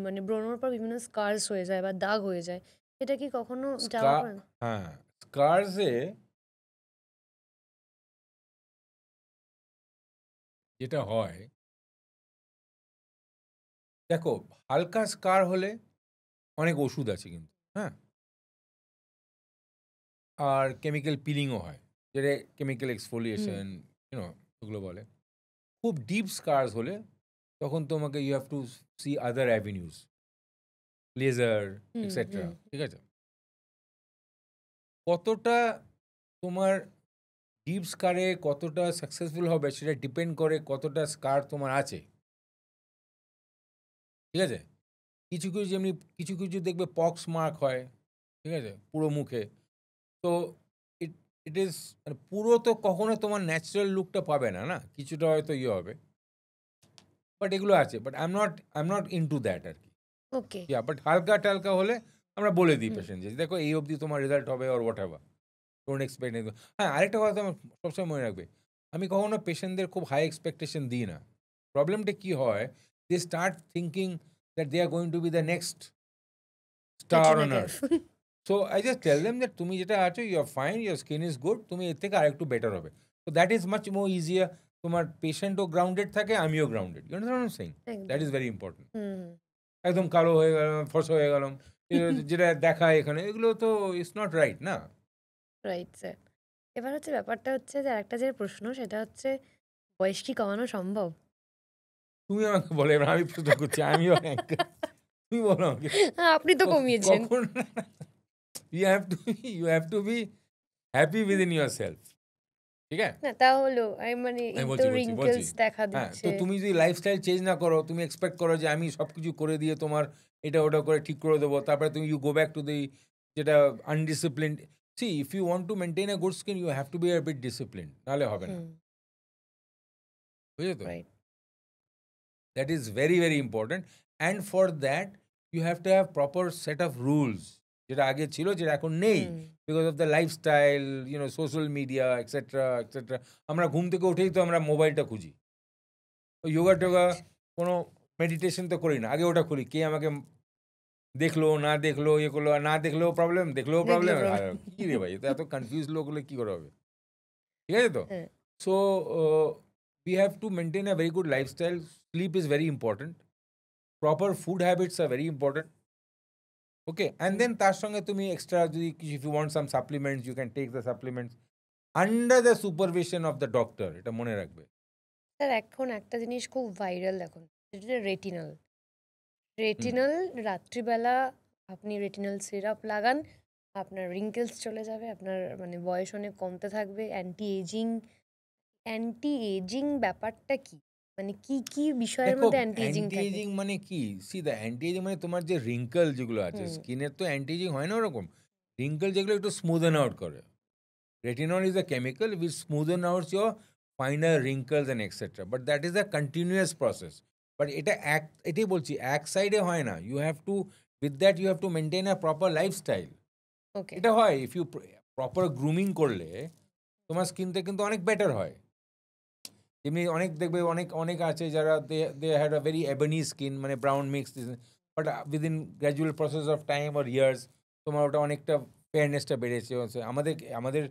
মানে ব্রণর পর বিভিন্ন স্কার্স হয়ে যায় বা দাগ হয়ে যায়, এটা কি কখনো যাওয়া পড়ে না? হ্যাঁ, স্কার্সে যেটা হয়, দেখো হালকা স্কার হলে অনেক ওষুধ আছে কিন্তু, হ্যাঁ, আর কেমিক্যাল পিলিংও হয়, যেটা কেমিক্যাল এক্সফোলিয়েশন ওগুলো বলে। খুব ডিপ স্কার্স হলে তখন তোমাকে you have to see other avenues, laser etcetera, ঠিক আছে? কতটা তোমার ডিপ স্কারে কতটা সাকসেসফুল হবে সেটা ডিপেন্ড করে কতটা স্কার তোমার আছে, ঠিক আছে? কিছু কিছু যেমনি কিছু কিছু দেখবে পক্স মার্ক হয়, ঠিক আছে, পুরো মুখে। তো ইট ইজ মানে পুরো তো কখনো তোমার ন্যাচারাল লুকটা পাবে না, না, কিছুটা হয়তো হবে, বাট এগুলো আছে। But I am not into that আর কি। ওকে। বাট হালকা টালকা হলে আমরা বলে দিই পেশেন্ট যে দেখো এই অবধি তোমার রেজাল্ট হবে, or what ever, don't expect. হ্যাঁ, আরেকটা কথা আমার সবসময় মনে রাখবে, আমি কখনো পেশেন্টদের খুব হাই এক্সপেকটেশন দিই না। প্রবলেমটা কি হয়, they start thinking that they are going to be the next star on earth. So I just tell them that তুমি যেটা আছো you are fine, your skin is good, তুমি এর থেকে আরেকটু বেটার হবে। তো that is much more easier. তোমার পেশেন্টও গ্রাউন্ডেড থাকে, আমিও grounded. You understand what I am saying? That is very important. একদম কালো হয়ে গেলাম, ফর্সা হয়ে গেলাম, যেটা দেখায় এখানে, এগুলো তো ইটস নট রাইট, না? Right sir. এবার হচ্ছে ব্যাপারটা হচ্ছে যে একটা যে প্রশ্ন, সেটা হচ্ছে বয়স কি কমানো সম্ভব? তুমি আমাকে বলে, এবার আমি প্রশ্ন করছি, আমিও তুমি বলো আমাকে। আপনি তো কমিয়েছেন। কখন you have to be happy within yourself. ঠিক আছে? না তা হলো মানে এই আমি তো বলছি। রিঙ্কেলস দেখা হ্যাঁ, দিচ্ছে। তো তুমি যদি লাইফস্টাইল চেঞ্জ না করো, তুমি এক্সপেক্ট করো যে আমি সবকিছু করে দিয়ে তোমার এটা ওটা করে ঠিক করে দেবো। তারপরে তুমি you go back to the যেটা undisciplined. See if you want to maintain a good skin you have to be a bit disciplined. নাহলে হবে না। হুম, বুঝলে তো? Right. That is very, very important. And for that, you have to have proper set of rules. যেটা আগে ছিল, যেটা এখন নেই। হুম, Because of the lifestyle, social media, etc., etc. আমরা ঘুম থেকে উঠেই তো আমরা মোবাইলটা খুঁজি। যোগা-টোগা, রাইট। কোনো মেডিটেশন তো করি না। আগে ওটা খুলি। কে আমাকে দেখলো, না দেখলো, ইয়ে করলো, আর না দেখলেও প্রবলেম, দেখলেও দেখলে প্রবলেম। আর প্রবলেম। কি রে ভাই? এত কনফিউজ লোক হলে কি করে হবে? ঠিক আছে তো? হ্যাঁ, So, we have to maintain a very good lifestyle. Sleep is very important. Proper food habits are very important. Okay, and hmm. then তার সঙ্গে তুমি এক্সট্রা যদি if you want some supplements you can take the supplements under the supervision of the doctor. এটা মনে রাখবে। Sir এখন একটা জিনিস খুব ভাইরাল এখন, সেটা হচ্ছে রেটিনল। হুম। রেটিনল রাত্রিবেলা আপনি রেটিনল সিরাপ লাগান, আপনার রিঙ্কেলস চলে যাবে, আপনার মানে বয়স অনেক কমতে থাকবে। অ্যান্টি এজিং ব্যাপারটা কি? মানে কি কি বিষয়ের দেখো মধ্যে অ্যান্টি এজিং অ্যান্টি থাকে? এজিং মানে কি? সি দ্য অ্যান্টি এজিং মানে তোমার যে রিঙ্কেল যেগুলো আছে হুম, স্কিনের তো অ্যান্টি এজিং হয় না ওরকম। রিঙ্কেল যেগুলো একটু স্মুদেন আউট করে। Retinol is a chemical which smoothen out your finer wrinkles and etc. But that is a continuous process. But এটাই বলছি এক সাইডে হয় না। You have to with that you have to maintain a proper lifestyle. ওকে। এটা হয় if you proper grooming করলে তোমার স্কিনটা কিন্তু অনেক বেটার হয়। তেমনি অনেক দেখবে অনেক অনেক আছে যারা they had a very ebony skin মানে brown mix but within gradual process of time or years তোমার ওটা অনেকটা ফেয়ারনেসটা বেড়েছে হচ্ছে। আমাদের আমাদের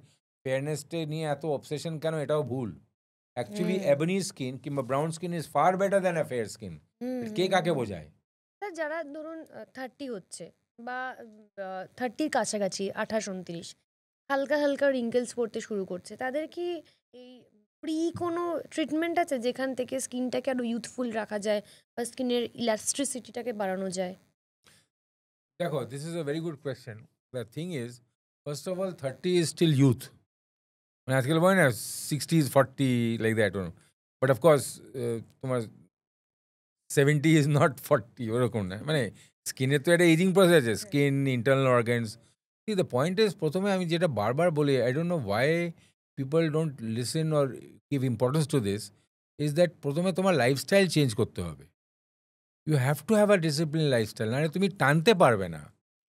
ফেয়ারনেসটা নিয়ে এত অবসেশন কেন? এটাও ভুল। অ্যাকচুয়ালি হুম, ebony স্কিন কিংবা brown skin is far better than a fair skin. হুম, কে হুম, কাকে হুম। বোঝায়? স্যার যারা ধরুন 30 হচ্ছে বা 30-র কাছাকাছি 28-29 হালকা হালকা রিঙ্কেলস পড়তে শুরু করছে, তাদের কি এই কোনো ট্রিটমেন্ট আছে যেখান থেকে স্কিনটাকে আরো ইউথফুল রাখা যায় বা স্কিনের ইলাস্ট্রিসিটিটাকে বাড়ানো যায়? দেখো this is a very good question. The thing is first of all 30 is still youth. মানে আজকাল বলে না 60s 40 like that. But of course তোমার 70 ইজ নট 40 ওরকম না। মানে স্কিনের তো একটা এজিং প্রসেস আছে। Skin, internal organs. See the point is প্রথমে আমি যেটা বারবার বলি I don't know why people don't listen or give importance to this is that প্রথমে তোমার লাইফস্টাইল চেঞ্জ করতে হবে। You have to have a discipline lifestyle, নাহলে তুমি টানতে পারবে না।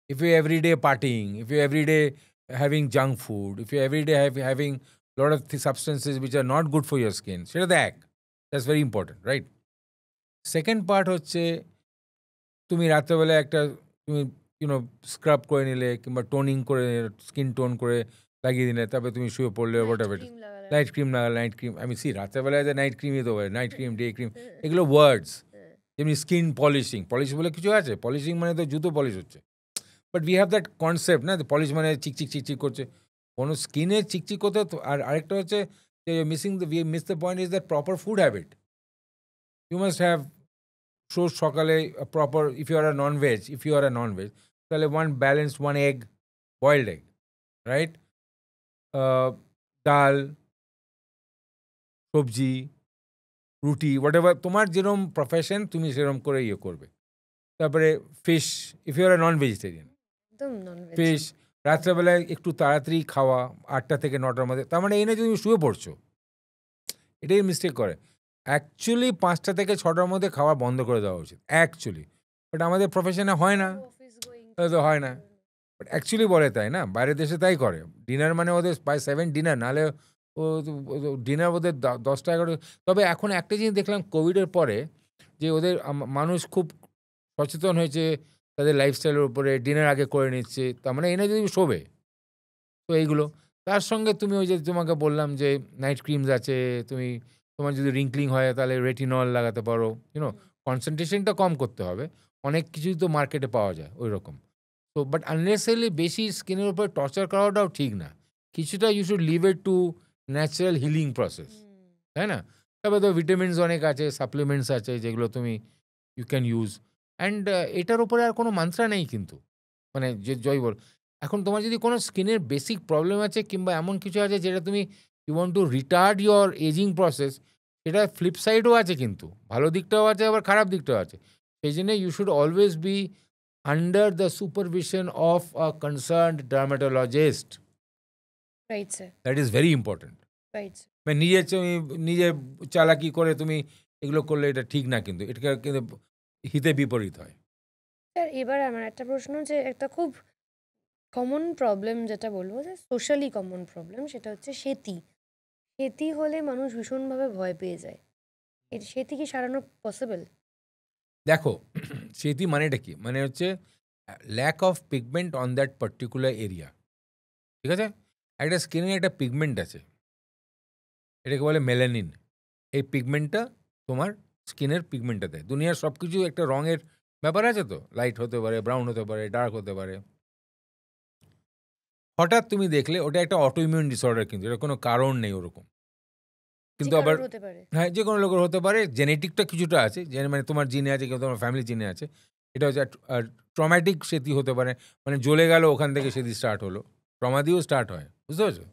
If you're every day partying, if you're every day having junk food, if you're every day having a lot of substances which are not good for your skin, সেটা দেখ, that's very important, right? Second part হচ্ছে তুমি রাত্রেবেলা একটা তুমি scrub করে নিলে কিংবা টোনিং করে স্কিন টোন করে লাগিয়ে দিলে, তারপরে তুমি শুয়ে পড়লে হোয়াট এভার ক্রিম লাগালাম। নাইট ক্রিম লাগালে নাইট ক্রিম। আমি রাত্রেবেলায় যে নাইট ক্রিমই তো বলে নাইট ক্রিম, ডে ক্রিম, এগুলো ওয়ার্ডস। যেমনি স্কিন পলিশিং, পলিশ বলে কিছু আছে? পলিশিং মানে তো জুতো পলিশ হচ্ছে। But we have that concept না, পলিশ মানে চিকচিক চিকচিক করছে। কোনো স্কিনে চিকচিক করতে আর আরেকটা হচ্ছে যে miss the point is that proper food habit you must have. সকালে proper if you are a non veg, তাহলে one egg, boiled egg, right? ডাল, সবজি, রুটি, হোয়াট এভার তোমার যেরকম প্রফেশন তুমি সেরকম করে ইয়ে করবে। তারপরে fish if you are a non vegetarian, একদম ননভেজ। ফিশ। রাত্রেবেলায় একটু তাড়াতাড়ি খাওয়া 8টা থেকে 9টার মধ্যে। তার মানে এই না যে তুমি শুয়ে পড়ছো। এটাই মিস্টেক করে। অ্যাকচুয়ালি 5টা থেকে 6টার মধ্যে খাওয়া বন্ধ করে দেওয়া উচিত অ্যাকচুয়ালি। বাট আমাদের প্রফেশনে হয় না, অফিস গোয়িং তাহলে তো হয় না। বাট অ্যাকচুয়ালি বলে তাই না? বাইরের দেশে তাই করে। ডিনার মানে ওদের বাই 7 ডিনার, নাহলে ও ডিনার ওদের 10টা 11টা। তবে এখন একটা জিনিস দেখলাম কোভিডের পরে যে ওদের মানুষ খুব সচেতন হয়েছে তাদের লাইফস্টাইলের উপরে, ডিনার আগে করে নিচ্ছে। তার মানে এনে যদি শোবে। তো এইগুলো। তার সঙ্গে তুমি ওই যে তোমাকে বললাম যে নাইট ক্রিমস আছে, তোমার যদি রিঙ্কলিং হয় তাহলে রেটিনল লাগাতে পারো। কনসেনট্রেশনটা কম করতে হবে। অনেক কিছুই তো মার্কেটে পাওয়া যায় ঐরকম। তো বাট আননেসেসারিলি বেশি স্কিনের উপর টর্চার করাটাও ঠিক না। কিছুটা you should leave it to natural healing process. তাই না? তারপরে তো ভিটামিনস অনেক আছে, সাপ্লিমেন্টস আছে যেগুলো তুমি ইউ ক্যান ইউজ। অ্যান্ড এটার উপরে আর কোনো মান্ত্রা নেই কিন্তু। মানে যে জয় বল। এখন তোমার যদি কোনো স্কিনের বেসিক প্রবলেম আছে কিংবা এমন কিছু আছে যেটা তুমি you want to retard your ageing process, এটা ফ্লিপ সাইডও আছে, কিন্তু ভালো দিকটাও আছে আবার খারাপ দিকটাও আছে। সেই জন্য you should always be under the supervision of a concerned dermatologist. Right sir, that is very important. Right sir. মানে নিজে চালাকি করে তুমি এগুলো করলে এটা ঠিক না, কিন্তু এটা কিন্তু হিতে বিপরীত হয়। স্যার এবার আমার একটা প্রশ্ন, যে একটা খুব কমন প্রবলেম যেটা বলবো, যে সোশ্যালি কমন প্রবলেম, সেটা হচ্ছে সেতি। সেতি হলে মানুষ ভীষণভাবে ভয় পেয়ে যায়। সেতি কি সারানো পসিবল? দেখো, সেটি মানেটা কি? মানে হচ্ছে lack of pigment on that particular area. ঠিক আছে? একটা স্কিনে একটা পিগমেন্ট আছে, এটাকে বলে মেলানিন। এই পিগমেন্টটা তোমার স্কিনের পিগমেন্টটা দেয়। দুনিয়ার সব কিছু একটা রঙের ব্যাপার আছে তো, লাইট হতে পারে, ব্রাউন হতে পারে, ডার্ক হতে পারে। হঠাৎ তুমি দেখলে ওটা একটা অটোইমিউন ডিসঅর্ডার, কিন্তু এটা কোনো কারণ নেই ওরকম। কিন্তু আবার হতে পারে। হ্যাঁ, যে কোনো লোকের হতে পারে। জেনেটিকটা কিছুটা আছে, মানে তোমার জিনে আছে, কেউ তোমার ফ্যামিলি জিনে আছে। এটা হচ্ছে ট্রমাটিক সেতি হতে পারে, মানে জ্বলে গেল ওখান থেকে সেতি স্টার্ট হলো, ট্রমা দিয়েও স্টার্ট হয়, বুঝতে পারছো?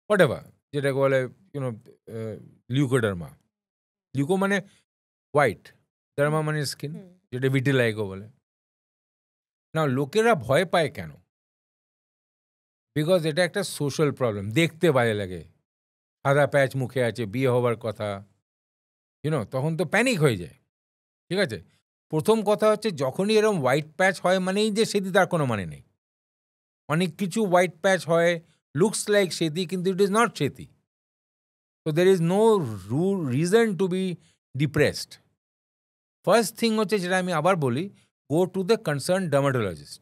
হোয়াট এভার, যেটাকে বলে ইউনো লিউকোডার্মা। লিউকো মানে হোয়াইট, ডার্মা মানে স্কিন, যেটা ভিটিলাইগো বলে। না, লোকেরা ভয় পায় কেন? বিকজ এটা একটা সোশ্যাল প্রবলেম। দেখতে বাজে লাগে, সাদা প্যাচ মুখে আছে, বিয়ে হবার কথা, তখন তো প্যানিক হয়ে যায়। ঠিক আছে? প্রথম কথা হচ্ছে, যখনই এরকম হোয়াইট প্যাচ হয় মানেই যে সেদি, তার কোনো মানে নেই। অনেক কিছু হোয়াইট প্যাচ হয়, লুকস লাইক সেদি, কিন্তু ইট ইজ নট সেদি। তো there is no reason to be depressed. First thing হচ্ছে, যেটা আমি আবার বলি, go to the concern dermatologist.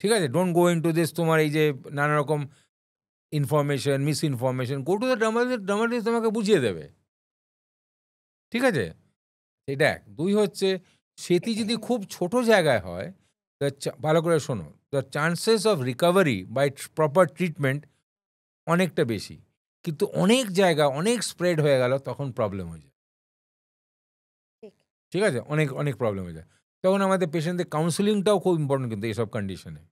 ঠিক আছে? Don't go into this, তোমার এই যে নানা রকম information, misinformation. Go to the dermatologist, তোমাকে বুঝিয়ে দেবে। ঠিক আছে? এটা এক। দুই হচ্ছে, সেটি যদি খুব ছোট জায়গায় হয়, ভালো করে শোনো, the chances of recovery by proper treatment অনেকটা বেশি। কিন্তু অনেক জায়গা অনেক স্প্রেড হয়ে গেল, তখন প্রবলেম হয়ে যায়। ঠিক আছে? অনেক অনেক প্রবলেম হয়ে যায়। তখন আমাদের পেশেন্টদের কাউন্সিলিংটাও খুব ইম্পর্টেন্ট, কিন্তু এইসব কন্ডিশনে।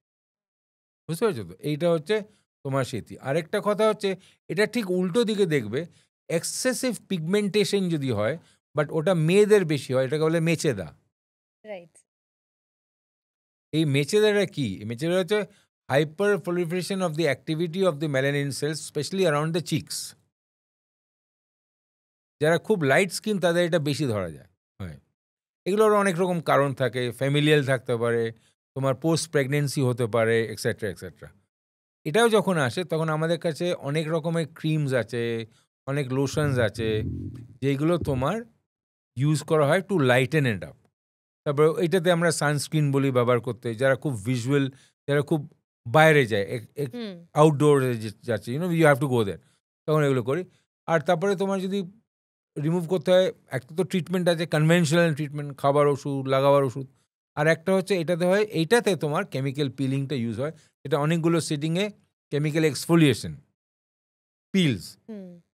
বুঝতে পেরেছো তো? এইটা হচ্ছে তোমার সেতি। আরেকটা কথা হচ্ছে, এটা ঠিক উল্টো দিকে দেখবে, এক্সেসিভ পিগমেন্টেশন যদি হয়, বাট ওটা মেয়েদের বেশি হয়, এটাকে বলে মেচেদা। রাইট। এই মেচেদাটা কি? মেচেদা হচ্ছে hyper proliferation of the activity of the melanin cells, especially around the cheeks. যারা খুব লাইট স্কিন, তাদের এটা বেশি ধরা যায়। হয়। এগুলোর অনেক রকম কারণ থাকে, ফ্যামিলিয়াল থাকতে পারে, তোমার পোস্ট প্রেগনেন্সি হতে পারে, এক্সেট্রা এক্সেট্রা। এটাও যখন আসে, তখন আমাদের কাছে অনেক রকমের ক্রিমস আছে, অনেক লোশনস আছে, যেগুলো তোমার ইউজ করা হয় টু লাইটেন ইট আপ। তারপরে এইটাতে আমরা সানস্ক্রিন বলি ব্যবহার করতে, যারা খুব ভিজুয়াল, যারা খুব বাইরে যায়, আউটডোর যাচ্ছে, ইউ হ্যাভ টু গো দেয়ার, তখন এগুলো করি। আর তারপরে তোমার যদি রিমুভ করতে হয়, একটা তো ট্রিটমেন্ট আছে, কনভেনশনাল ট্রিটমেন্ট, খাবার ওষুধ, লাগাবার ওষুধ। আর একটা হচ্ছে এটাতে হয়, এইটাতে তোমার কেমিক্যাল পিলিংটা ইউজ হয়, এটা অনেকগুলো সিটিংয়ে কেমিক্যাল এক্সফোলিয়েশন পিলস।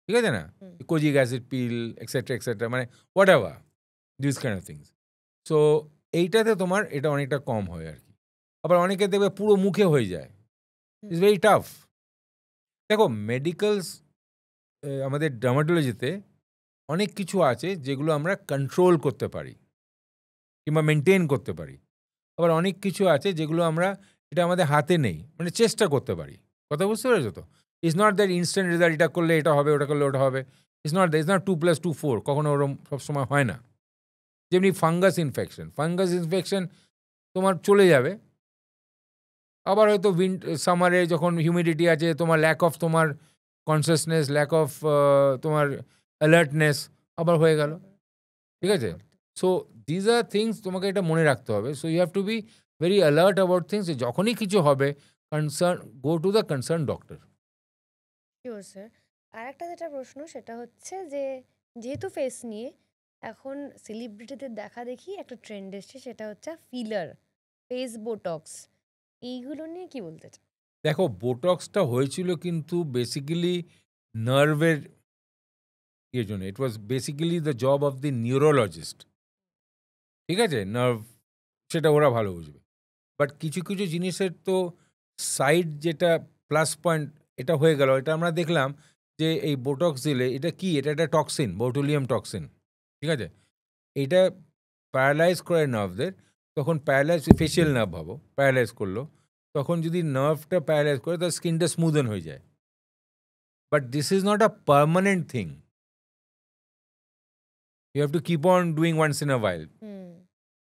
ঠিক আছে না? কোজিক অ্যাসিড পিল, এক্সেট্রা এক্সেট্রা, মানে what ever this kind of things. So এইটাতে তোমার এটা অনেকটা কম হয় আর কি। আবার অনেকে দেখবে পুরো মুখে হয়ে যায়, ইটস ভেরি টাফ। দেখো, মেডিকেলস, আমাদের ডার্মাটোলজিতে অনেক কিছু আছে যেগুলো আমরা কন্ট্রোল করতে পারি কিংবা মেনটেন করতে পারি। আবার অনেক কিছু আছে যেগুলো আমরা, এটা আমাদের হাতে নেই, মানে চেষ্টা করতে পারি। কথা বুঝতে পেরেছো তো? It's not that instant result, এটা করলে এটা হবে, ওটা করলে ওটা হবে। ইটস নট 2 + 2 4, কখনো ওরকম সবসময় হয় না। যেমনি ফাঙ্গাস ইনফেকশন তোমার চলে যাবে, আবার হয়তো সামারে যখন হিউমিডিটি আছে, তোমার ল্যাক অফ তোমার কনসিয়াসনেস, ল্যাক অফ তোমার অ্যালার্টনেস আবার হয়ে গেল। ঠিক আছে? সো দিজ আর থিংস, তোমাকে এটা মনে রাখতে হবে। So you have to be very alert about things. যখনই কিছু হবে, go to the concern doctor. Sure sir. আর একটা যেটা প্রশ্ন, সেটা হচ্ছে যে, যেহেতু ফেস নিয়ে এখন সেলিব্রিটিদের দেখা দেখি একটা ট্রেন্ড এসছে, সেটা হচ্ছে ফিলার, ফেস বোটক্স। এইগুলো নিয়ে কি বলতে চাও? দেখো, বোটক্সটা হয়েছিল কিন্তু বেসিক্যালি নার্ভের ইয়ের জন্য। It was basically the job of the neurologist. ঠিক আছে? নার্ভ, সেটা ওরা ভালো বুঝবে। বাট কিছু কিছু জিনিসের তো সাইড, যেটা প্লাস পয়েন্ট, এটা হয়ে গেল, এটা আমরা দেখলাম যে এই বোটক্স দিলে এটা কি, এটা একটা টক্সিন, বোটুলিয়াম টক্সিন, ঠিক আছে? এটা প্যারালাইজ করে নার্ভদের, তখন প্যারালাইজ ফেশিয়াল নার্ভ ভাবো, প্যারালাইজ করলো, তখন যদি নার্ভটা প্যারালাইজ করে তার স্কিনটা স্মুদেন হয়ে যায়। But this is not a permanent thing, you have to keep on doing once in a while.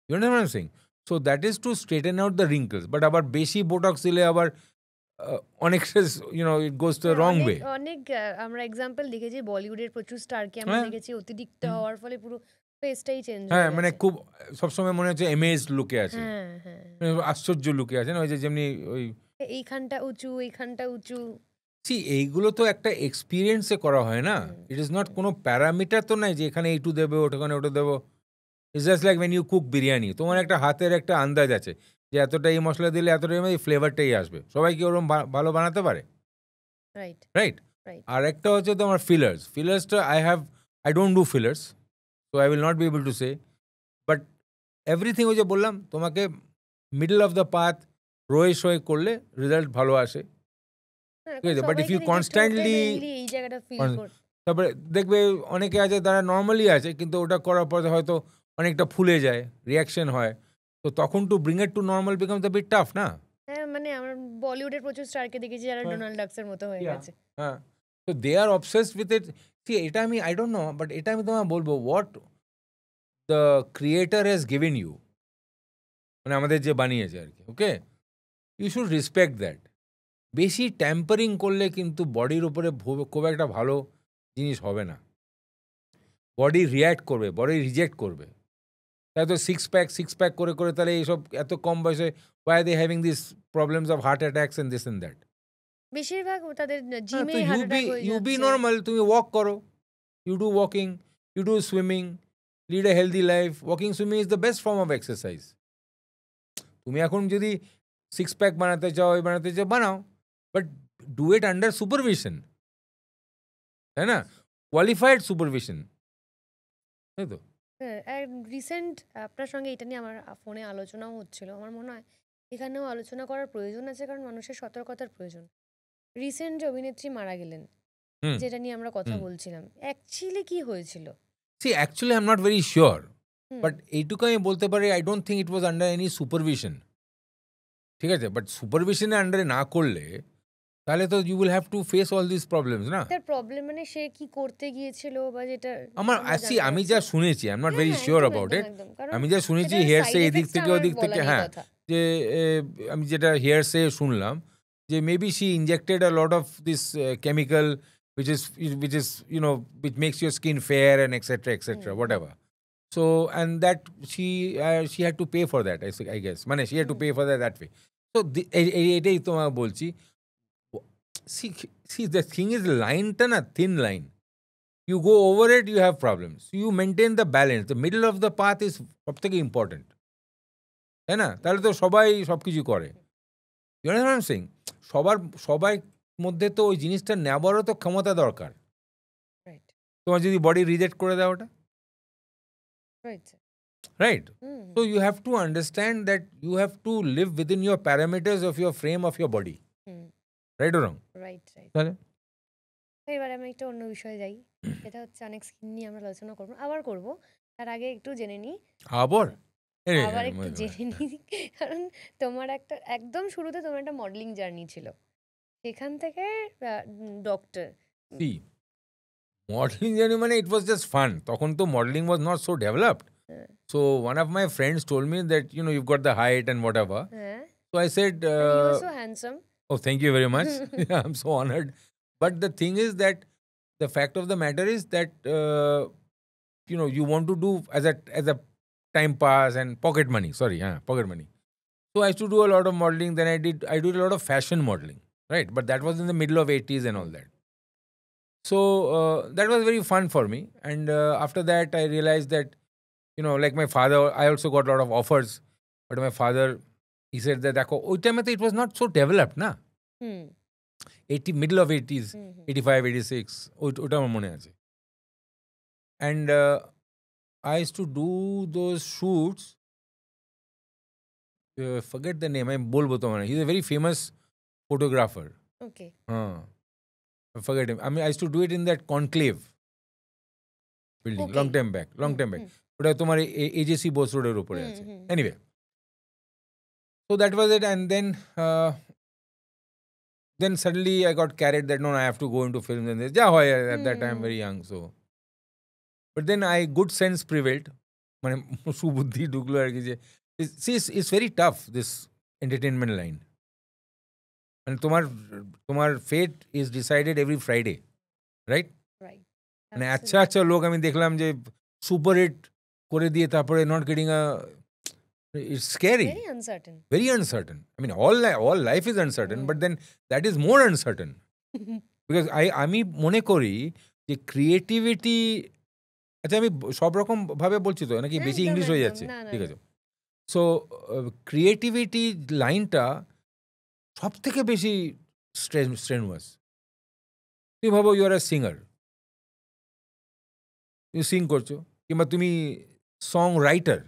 You know what I'm saying? So that is to straighten out the wrinkles. But আবার বেশি botox দিলে আবার অনেক it goes the wrong way. অনেক আমরা example দেখেছি বলিউডের প্রচুর স্টারকে আমরা হ্যাঁ। দেখেছি অতিরিক্ত হওয়ার ফলে পুরো ফেসটাই চেঞ্জ হ্যাঁ, হয়ে মানে গেছে। খুব সবসময় মনে হচ্ছে এমেজ লুকে আছে, হ্যাঁ হ্যাঁ আশ্চর্য লুকে আছে না, ওই যে যেমনি ওই এইখানটা উঁচু এইখানটা উঁচু। এইগুলো তো একটা এক্সপিরিয়েন্সে করা হয় না, ইট ইজ নট কোনো প্যারামিটার তো নাই যে এখানে এইটু দেবে ওখানে ওটা দেবো। It's just like when you cook biryani, তোমার একটা হাতের একটা আন্দাজ আছে যে এতটা এই মশলা দিলে এতটা এই ফ্লেভারটাই আসবে। সবাই কি ওরকম ভালো বানাতে পারে? Right right. রাইট। আর একটা হচ্ছে তোমার ফিলার্সটা I don't do fillers, so I will not be able to say, but everything ওই যে বললাম তোমাকে মিডল অফ দ্য পাথ রয়ে সয়ে করলে রেজাল্ট ভালো আসে, ঠিক আছে? বাট ইফ ইউ কনস্ট্যান্টলি এই জায়গাটা ফিল কর, তারপরে দেখবে অনেকে আছে তারা নর্মালি আছে কিন্তু ওটা করার পরে হয়তো অনেকটা ফুলে যায়, রিয়াকশন হয়, তো তখন to bring it to normal becomes a bit tough না? হ্যাঁ মানে আমরা বলিউডের প্রচুর স্টারকে দেখেছি যারা ডোনাল্ড ডাকসের মতো হয়ে গেছে। হ্যাঁ, তো দে আর অবসেসড উইথ ইট। এটা আমি আই ডোন্ট নো, বাট এটা আমি তোমায় বলবো what the creator has given you, মানে আমাদের যে বানিয়েছে আর কি, okay, you should respect that. বেশি ট্যাম্পারিং করলে কিন্তু বডির উপরে খুব একটা ভালো জিনিস হবে না, বডি রিয়্যাক্ট করবে, বডি রিজেক্ট করবে। তাই তো সিক্স প্যাক করে করে তাহলে এইসব এত কম বয়সে why they having this problems of heart attacks and this and that. বেশিরভাগ তাদের হ্যাঁ, জিমে তো হার্ট অ্যাটাক হয়ে ইউ বি যাচ্ছে। নর্মাল, তুমি ওয়াক করো, you do walking, you do swimming, lead a healthy life. Walking swimming is the best form of exercise. তুমি এখন যদি সিক্স প্যাক বানাতে চাও, বানাও, but do it under supervision, তাই না? কোয়ালিফাইড সুপারভিশন, তাই তো? হ্যাঁ, রিসেন্ট আপনার সঙ্গে এটা নিয়ে আমার ফোনে আলোচনাও হচ্ছিল। আমার মনে হয় এখানেও আলোচনা করার প্রয়োজন আছে, কারণ মানুষের সতর্কতার প্রয়োজন। রিসেন্ট যে অভিনেত্রী মারা গেলেন, হুম। যেটা নিয়ে আমরা কথা বলছিলাম, অ্যাকচুয়ালি কি হয়েছিল? Actually, I'm not very sure. Hmm, but এইটুকু আমি বলতে পারি, I don't think it was under any supervision, ঠিক আছে? বাট সুপারভিশনের আন্ডারে না করলে তাহলে তো you will have to face all this problems না। তার প্রবলেম মানে সে কি করতে গিয়েছিল বা যেটা আমার আমরা জানতে আমি পারছি। যা শুনেছি, আই এম নট হ্যাঁ, ভেরি হ্যাঁ, শিওর একদম, অ্যাবাউট একদম, ইট, একদম। কারণ আমি যা শুনেছি সেটার হেয়ারসে side এদিক effects থেকে আমার ওদিক বলা থেকে, নেই হ্যাঁ, কথা। যে আমি যেটা হেয়ারসে শুনলাম যে maybe she injected a lot of this chemical which is which makes your skin fair and etc whatever. So and that she had to pay for that, I guess, মানে she had to pay for that way. So এটাই তোমাকে বলছি, see the thing is লাইনটা না thin line, you go over it you have problems, so you maintain the balance, the middle of the path is সবথেকে important, তাই না? তাহলে তো সবাই সবকিছু করে, you know what I'm saying? সবার মধ্যে তো ওই জিনিসটা নেবারও তো ক্ষমতা দরকার। রাইট তোমার যদি বডি রিজেক্ট করে দেয় ওটা, right right? So you have to understand that you have to live within your parameters of your frame of your body, right or wrong? Right right. তাহলে এবার আমি একটা অন্য বিষয়ে যাই, সেটা হচ্ছে অনেক স্কিন নিয়ে আমরা আলোচনা করবো, আবার করব। তার আগে একটু জেনে নিই, আবার আবার একটু জেনে নিই, কারণ তোমার একটা একদম শুরুতে তোমার একটা মডেলিং জার্নি ছিল, সেখান থেকে ডক্টর। see, modeling journey মানে it was just fun, তখন তো modeling was not so developed. So one of my friends told me that you've got the height and whatever. হ্যাঁ, So I said, you are so handsome. oh, thank you very much. I'm so honored. But the thing is that the fact of the matter is that you want to do as a time pass and pocket money. Sorry, pocket money. So I used to do a lot of modeling. Then I did a lot of fashion modeling, right? But that was in the middle of 80s and all that. So that was very fun for me. And after that, I realized that like my father, I also got a lot of offers. But my father, he said that ওই টাইমে তো it was not so developed, না? middle of 80s, 85, 86, ওটা আমার মনে আছে। And I used to do those shoots. Forget the name, আমি বলবো তোমার। He's a very famous photographer. Okay. I forget him. I mean, I used to do it in that conclave building, Okay. long time back. ওটা তোমার AJC Bose Road এর উপরে আছে। Anyway, so that was it, and then suddenly I got carried that no, I have to go into films and this. Yeah, at that time very young, so. But then good sense prevailed. মানে সুবুদ্ধি ঢুকলো আর কি যে it's very tough, this entertainment line. And তোমার fate is decided every Friday, right? Right. মানে আচ্ছা লোক আমি দেখলাম যে সুপার হিট করে দিয়ে তারপরে not getting it's scary. Very uncertain. I mean, all life is uncertain, but then that is more uncertain. Because আমি মনে করি যে ক্রিয়েটিভিটি, আচ্ছা আমি সব রকম ভাবে বলছি তো নাকি বেশি ইংলিশ হয়ে যাচ্ছে? ঠিক আছে। সো ক্রিয়েটিভিটি লাইনটা সব থেকে বেশি স্ট্রেনুয়াস। তুমি ভাবো ইউ আর আ সিঙ্গার, তুমি সিং করছো, কিংবা তুমি সং রাইটার,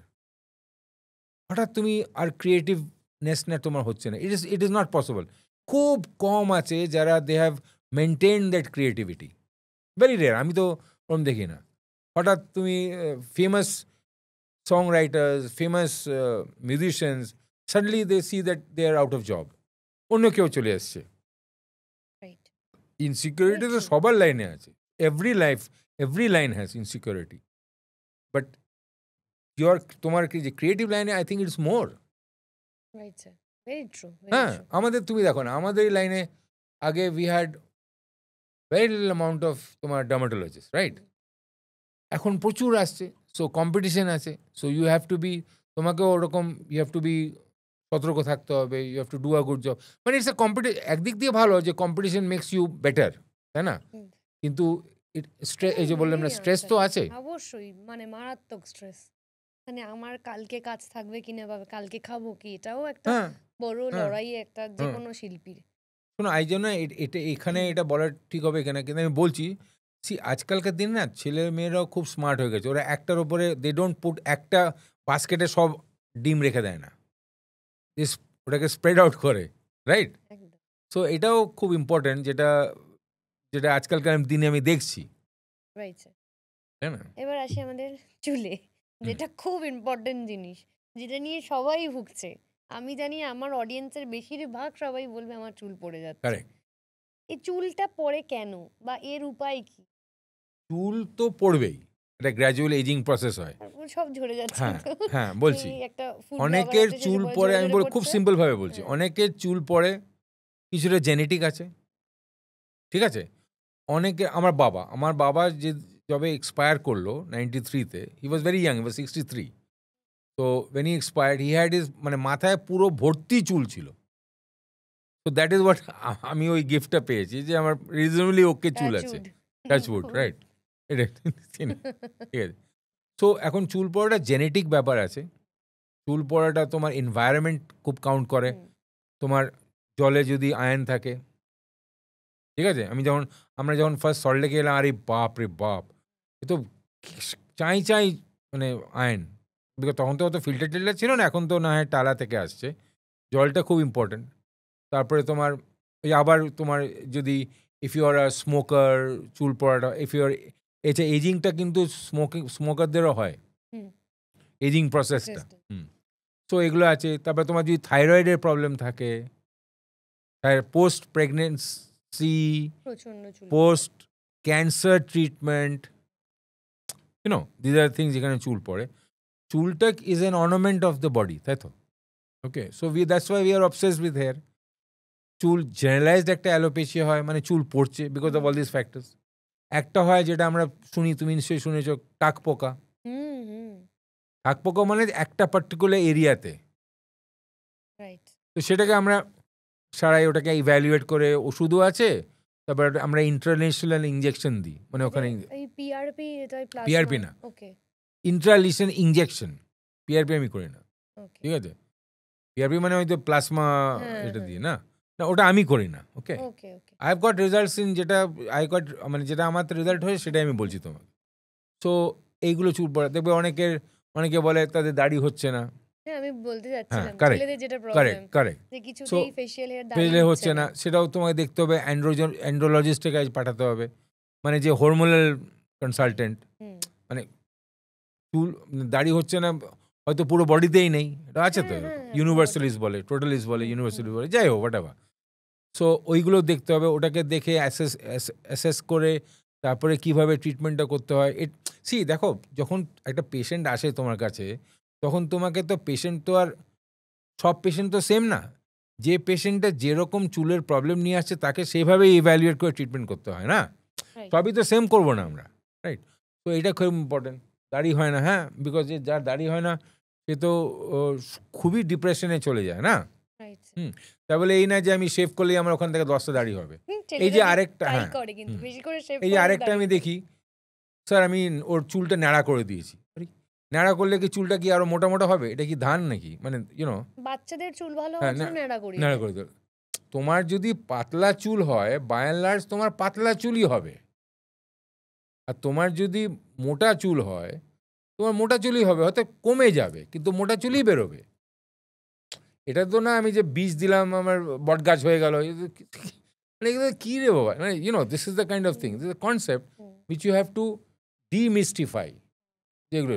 হঠাৎ তুমি আর ক্রিয়েটিভনেস না তোমার হচ্ছে না। It is not possible. খুব কম আছে যারা they have maintain that creativity, very rare. আমি তো ওরকম দেখি না। হঠাৎ তুমি famous song writers, famous musicians, suddenly they see that they are out of job, অন্য কেউ চলে আসছে। ইনসিকিউরিটি তো সবার লাইনে আছে। Every line has insecurity, but তোমার যে ক্রিয়েটিভ লাইনে আই থিঙ্ক ইটস মোর। হ্যাঁ, আমাদের তুমি দেখো না, আমাদের এই লাইনে আগে we had very little amount of তোমার ডার্মাটোলজিস্ট, রাইট? এখন প্রচুর আসছে, সো কম্পিটিশন আছে, so you have to be, তোমাকেও ওরকম ইউ হ্যাভ টু বি সতর্ক থাকতে হবে, you have to do a good job. মানে ইটস একদিক দিয়ে ভালো যে কম্পিটিশন মেক্স ইউ বেটার, তাই না? কিন্তু এই যে বললাম না, স্ট্রেস তো আছে অবশ্যই, মানে মারাত্মক স্ট্রেস। মানে আমার কালকে কাজ থাকবে কিনা, বা কালকে খাবো কি, এটাও একটা বড় লড়াই একটা যে কোনো শিল্পীর। শোনো, এই জন্য এখানে এটা বলা ঠিক হবে এখানে, কিন্তু আমি বলছি আজকালকার দিন না ছেলে মেয়েরাও খুব স্মার্ট হয়ে গেছে। ওরা একটার উপরে দে ডোন্ট পুট, একটা বাস্কেটে সব ডিম রেখে দেয় না, ওটাকে স্প্রেড আউট করে, রাইট? সো এটাও খুব ইম্পর্টেন্ট, যেটা আজকালকার দিনে আমি দেখছি। তাই না? এবার আসি আমাদের চুলে, যেটা খুব ইম্পর্টেন্ট জিনিস, যেটা নিয়ে সবাই ভুগছে। আমি জানি আমার অডিয়েন্সের বেশিরভাগ সবাই বলবে আমার চুল পড়ে যাচ্ছে। এই চুলটা পড়ে কেন, বা এর উপায় কি? চুল তো পড়বেই, এটা গ্র্যাজুয়াল এজিং প্রসেস হয়, সব ঝরে যাচ্ছে। হ্যাঁ বলছি, অনেকের চুল পড়ে, আমি খুব সিম্পল ভাবে বলছি, অনেকের চুল পড়ে কিছুটা জেনেটিক আছে, ঠিক আছে? অনেকে, আমার বাবা যে যবে এক্সপায়ার করলো 93-তে, হি was very young, he was 63। তো when he expired he had his, মানে মাথায় পুরো ভর্তি চুল ছিল। তো দ্যাট ইজ হোয়াট, আমি ওই গিফটটা পেয়েছি যে আমার রিজনেবলি ওকে চুল আছে, টাচউড, রাইট? এটা ঠিক আছে। সো এখন চুল পড়াটা জেনেটিক ব্যাপার আছে। চুল পড়াটা তোমার এনভায়রনমেন্ট খুব কাউন্ট করে। তোমার জলে যদি আয়রন থাকে, ঠিক আছে? আমরা যখন ফার্স্ট সল্টলেকে এলাম, আরে বাপ রে বাপ, এ তো চাই মানে আয়রন, বিকজ তখন তো অত ফিল্টার টিল্টার ছিল না, এখন তো না হয় টালা থেকে আসছে। জলটা খুব ইম্পর্টেন্ট। তারপরে তোমার আবার তোমার যদি if you are a smoker, চুল পড়াটা, ইফ ইউ আর এজিংটা কিন্তু স্মোকারদেরও হয়, এজিং প্রসেসটা। সো এগুলো আছে। তারপরে তোমার যদি থাইরয়েডের প্রবলেম থাকে, post pregnancy, post cancer treatment, this are things যেখানে চুল পড়ে। চুলটা is an ornament of the body, তাই তো? Okay, so that's why we are obsessed with hair. চুল জেনারেলাইজড একটা অ্যালোপেশিয়া হয়, মানে চুল পড়ছে because of all this factors. একটা হয় যেটা আমরা শুনি, তুমি নিশ্চয়ই শুনেছ, টাক পোকা। টাক পোকা মানে একটা পার্টিকুলার এরিয়াতে, তো সেটাকে আমরা সারাই, ওটাকে ইভ্যালুয়েট করে ওষুধও আছে, তারপর আমরা ইন্টারন্যাশনাল ইনজেকশন দিই, মানে ওখানে পিআরপি না, ইন্ট্রালিশন ইনজেকশন, পিআরপি আমি করি না, ঠিক আছে? পিআরপি মানে হয়তো প্লাজমা, এটা দিয়ে না, ওটা আমি করি না। Okay, I have got results in, মানে যেটা আমার রেজাল্ট হয় সেটাই আমি বলছি তোমাকে। সো এইগুলো চুল পড়া দেখবে, অনেকে বলে তাদের দাড়ি হচ্ছে না, হ্যাঁ, আমি বলতে হ্যাঁ, যাচ্ছিলাম কারেক্ট, ছেলেদের যেটা কারেক্ট, প্রবলেম কারেক্ট। যে সো কিছুতেই ফেসিয়াল হেয়ার দাড়ি পেলে হচ্ছে হচ্ছে না। না, সেটাও তোমাকে দেখতে হবে, অ্যান্ড্রোলজিস্টের কাছে পাঠাতে হবে, মানে যে হরমোনাল কনসালটেন্ট, হুম। মানে চুল দাড়ি হচ্ছে না, হয়তো পুরো বডিতেই নেই, এটা আছে তো, হ্যাঁ, হ্যাঁ, হ্যাঁ, ইউনিভার্সালিস্ট বলে, টোটালিস্ট বলে, হুম, ইউনিভার্সালিস্ট বলে, যাই হোক হোয়াটএভার। সো ওইগুলো দেখতে হবে, ওটাকে দেখে অ্যাসেস করে তারপরে কিভাবে ট্রিটমেন্টটা করতে হয়। দেখো, যখন একটা পেশেন্ট আসে তোমার কাছে, তখন তোমাকে তো পেশেন্ট তো আর সব পেশেন্ট তো সেম না। যে পেশেন্টটা যেরকম চুলের প্রবলেম নিয়ে আসছে তাকে সেভাবেই ইভ্যালুয়েট করে ট্রিটমেন্ট করতে হয় না? রাইট। সবই তো সেম করবো না আমরা, রাইট? তো এটা খুব ইম্পর্টেন্ট। দাড়ি হয় না, হ্যাঁ, বিকজ যার দাড়ি হয় না সে তো খুবই ডিপ্রেশনে চলে যায় না? রাইট। হুম, তা বলে এই না যে আমি শেভ করলেই আমার ওখান থেকে 10টা দাড়ি হবে। এই ছেলেরা যে ঠিক আরেকটা, তাই হ্যাঁ, করে কিন্তু হুম, বেশি করে শেভ এই যে করে আরেকটা দাড়ি আমি ওঠে। দেখি, স্যার আমি ওর চুলটা ন্যাড়া করে দিয়েছি। আরে, ন্যাড়া করলে কি চুলটা কি আরো মোটা মোটা হবে? এটা কি ধান নাকি? মানে বাচ্চাদের চুল ভালো হ্যাঁ, হওয়ার জন্য ন্যাড়া করিয়ে ন্যাড়া দেয়। করে দিল। তোমার যদি পাতলা চুল হয়, বাই অ্যান্ড লার্জ তোমার পাতলা চুলই হবে। আর তোমার যদি মোটা চুল হয়, তোমার মোটা চুলই হবে, হয়তো কমে যাবে কিন্তু মোটা চুলই বেরোবে। এটা তো না আমি যে বীজ দিলাম আমার বটগাছ হয়ে গেল, মানে এগুলো কি রে বাবা, মানে this is the kind of thing, this is concept hmm. Which you have to demystify, যেগুলো।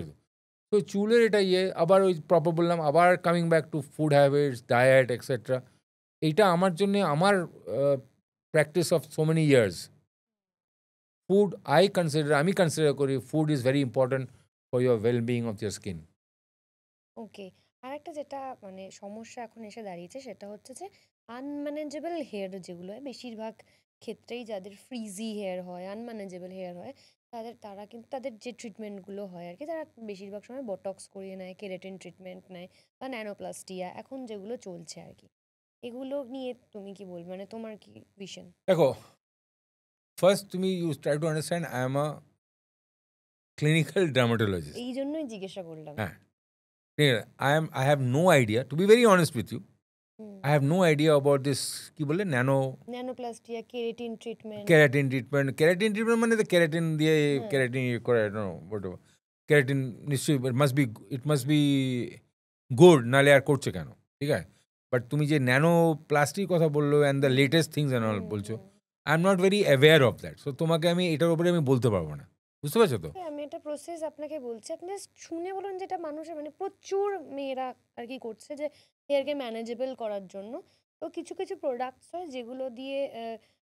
তো চুলের এটা আবার ওই প্রপার বললাম, আবার coming back to food habits, diet etcetera. এইটা আমার জন্য আমার practice of so many years. Food আমি কনসিডার করি food is very important for your well being of your skin. Okay. আরেকটা যেটা মানে সমস্যা এখন এসে দাঁড়িয়েছে সেটা হচ্ছে যে আনম্যানেজেবল হেয়ার যেগুলো হয় বেশিরভাগ ক্ষেত্রেই যাদের ফ্রিজি হেয়ার হয়, আনম্যানেজেবল হেয়ার হয়, তারা কিন্তু তাদের যে ট্রিটমেন্টগুলো হয় আর কি, তারা বেশিরভাগ সময় বটক্স করিয়ে নেয়, কেরাটিন ট্রিটমেন্ট নেয় বা ন্যানোপ্লাস্টিয়া এখন যেগুলো চলছে আর কি। এগুলো নিয়ে তুমি কি বলবে, মানে তোমার কি ভিশন? দেখো, ফার্স্ট তুমি you try to understand I am a clinical dermatologist. এই জন্যই জিজ্ঞাসা করলাম। হ্যাঁ, I have no idea, to be very honest with you, hmm. I have no idea about this কি বলে nanoplastia, keratin treatment. Keratin treatment মানে তো keratin দিয়ে হ্যাঁ। কেরাটিন করে, whatever. কেরাটিন নিশ্চয়ই ইট মাস্ট বি গুড, নাহলে আর করছে কেন? ঠিক আছে, বাট তুমি যে ন্যানো প্লাস্টিক কথা বললো and the latest things and all বলছো, I am not very aware of that. So তোমাকে আমি এটার উপরে আমি বলতে পারবো না, বুঝতে পারছো তো? আমি একটা প্রসেস আপনাকে বলছি, আপনি just শুনে বলুন। যেটা মানুষের মানে প্রচুর মেয়েরা আর কি করছে যে হেয়ারকে ম্যানেজেবল করার জন্য, তো কিছু কিছু প্রোডাক্টস হয় যেগুলো দিয়ে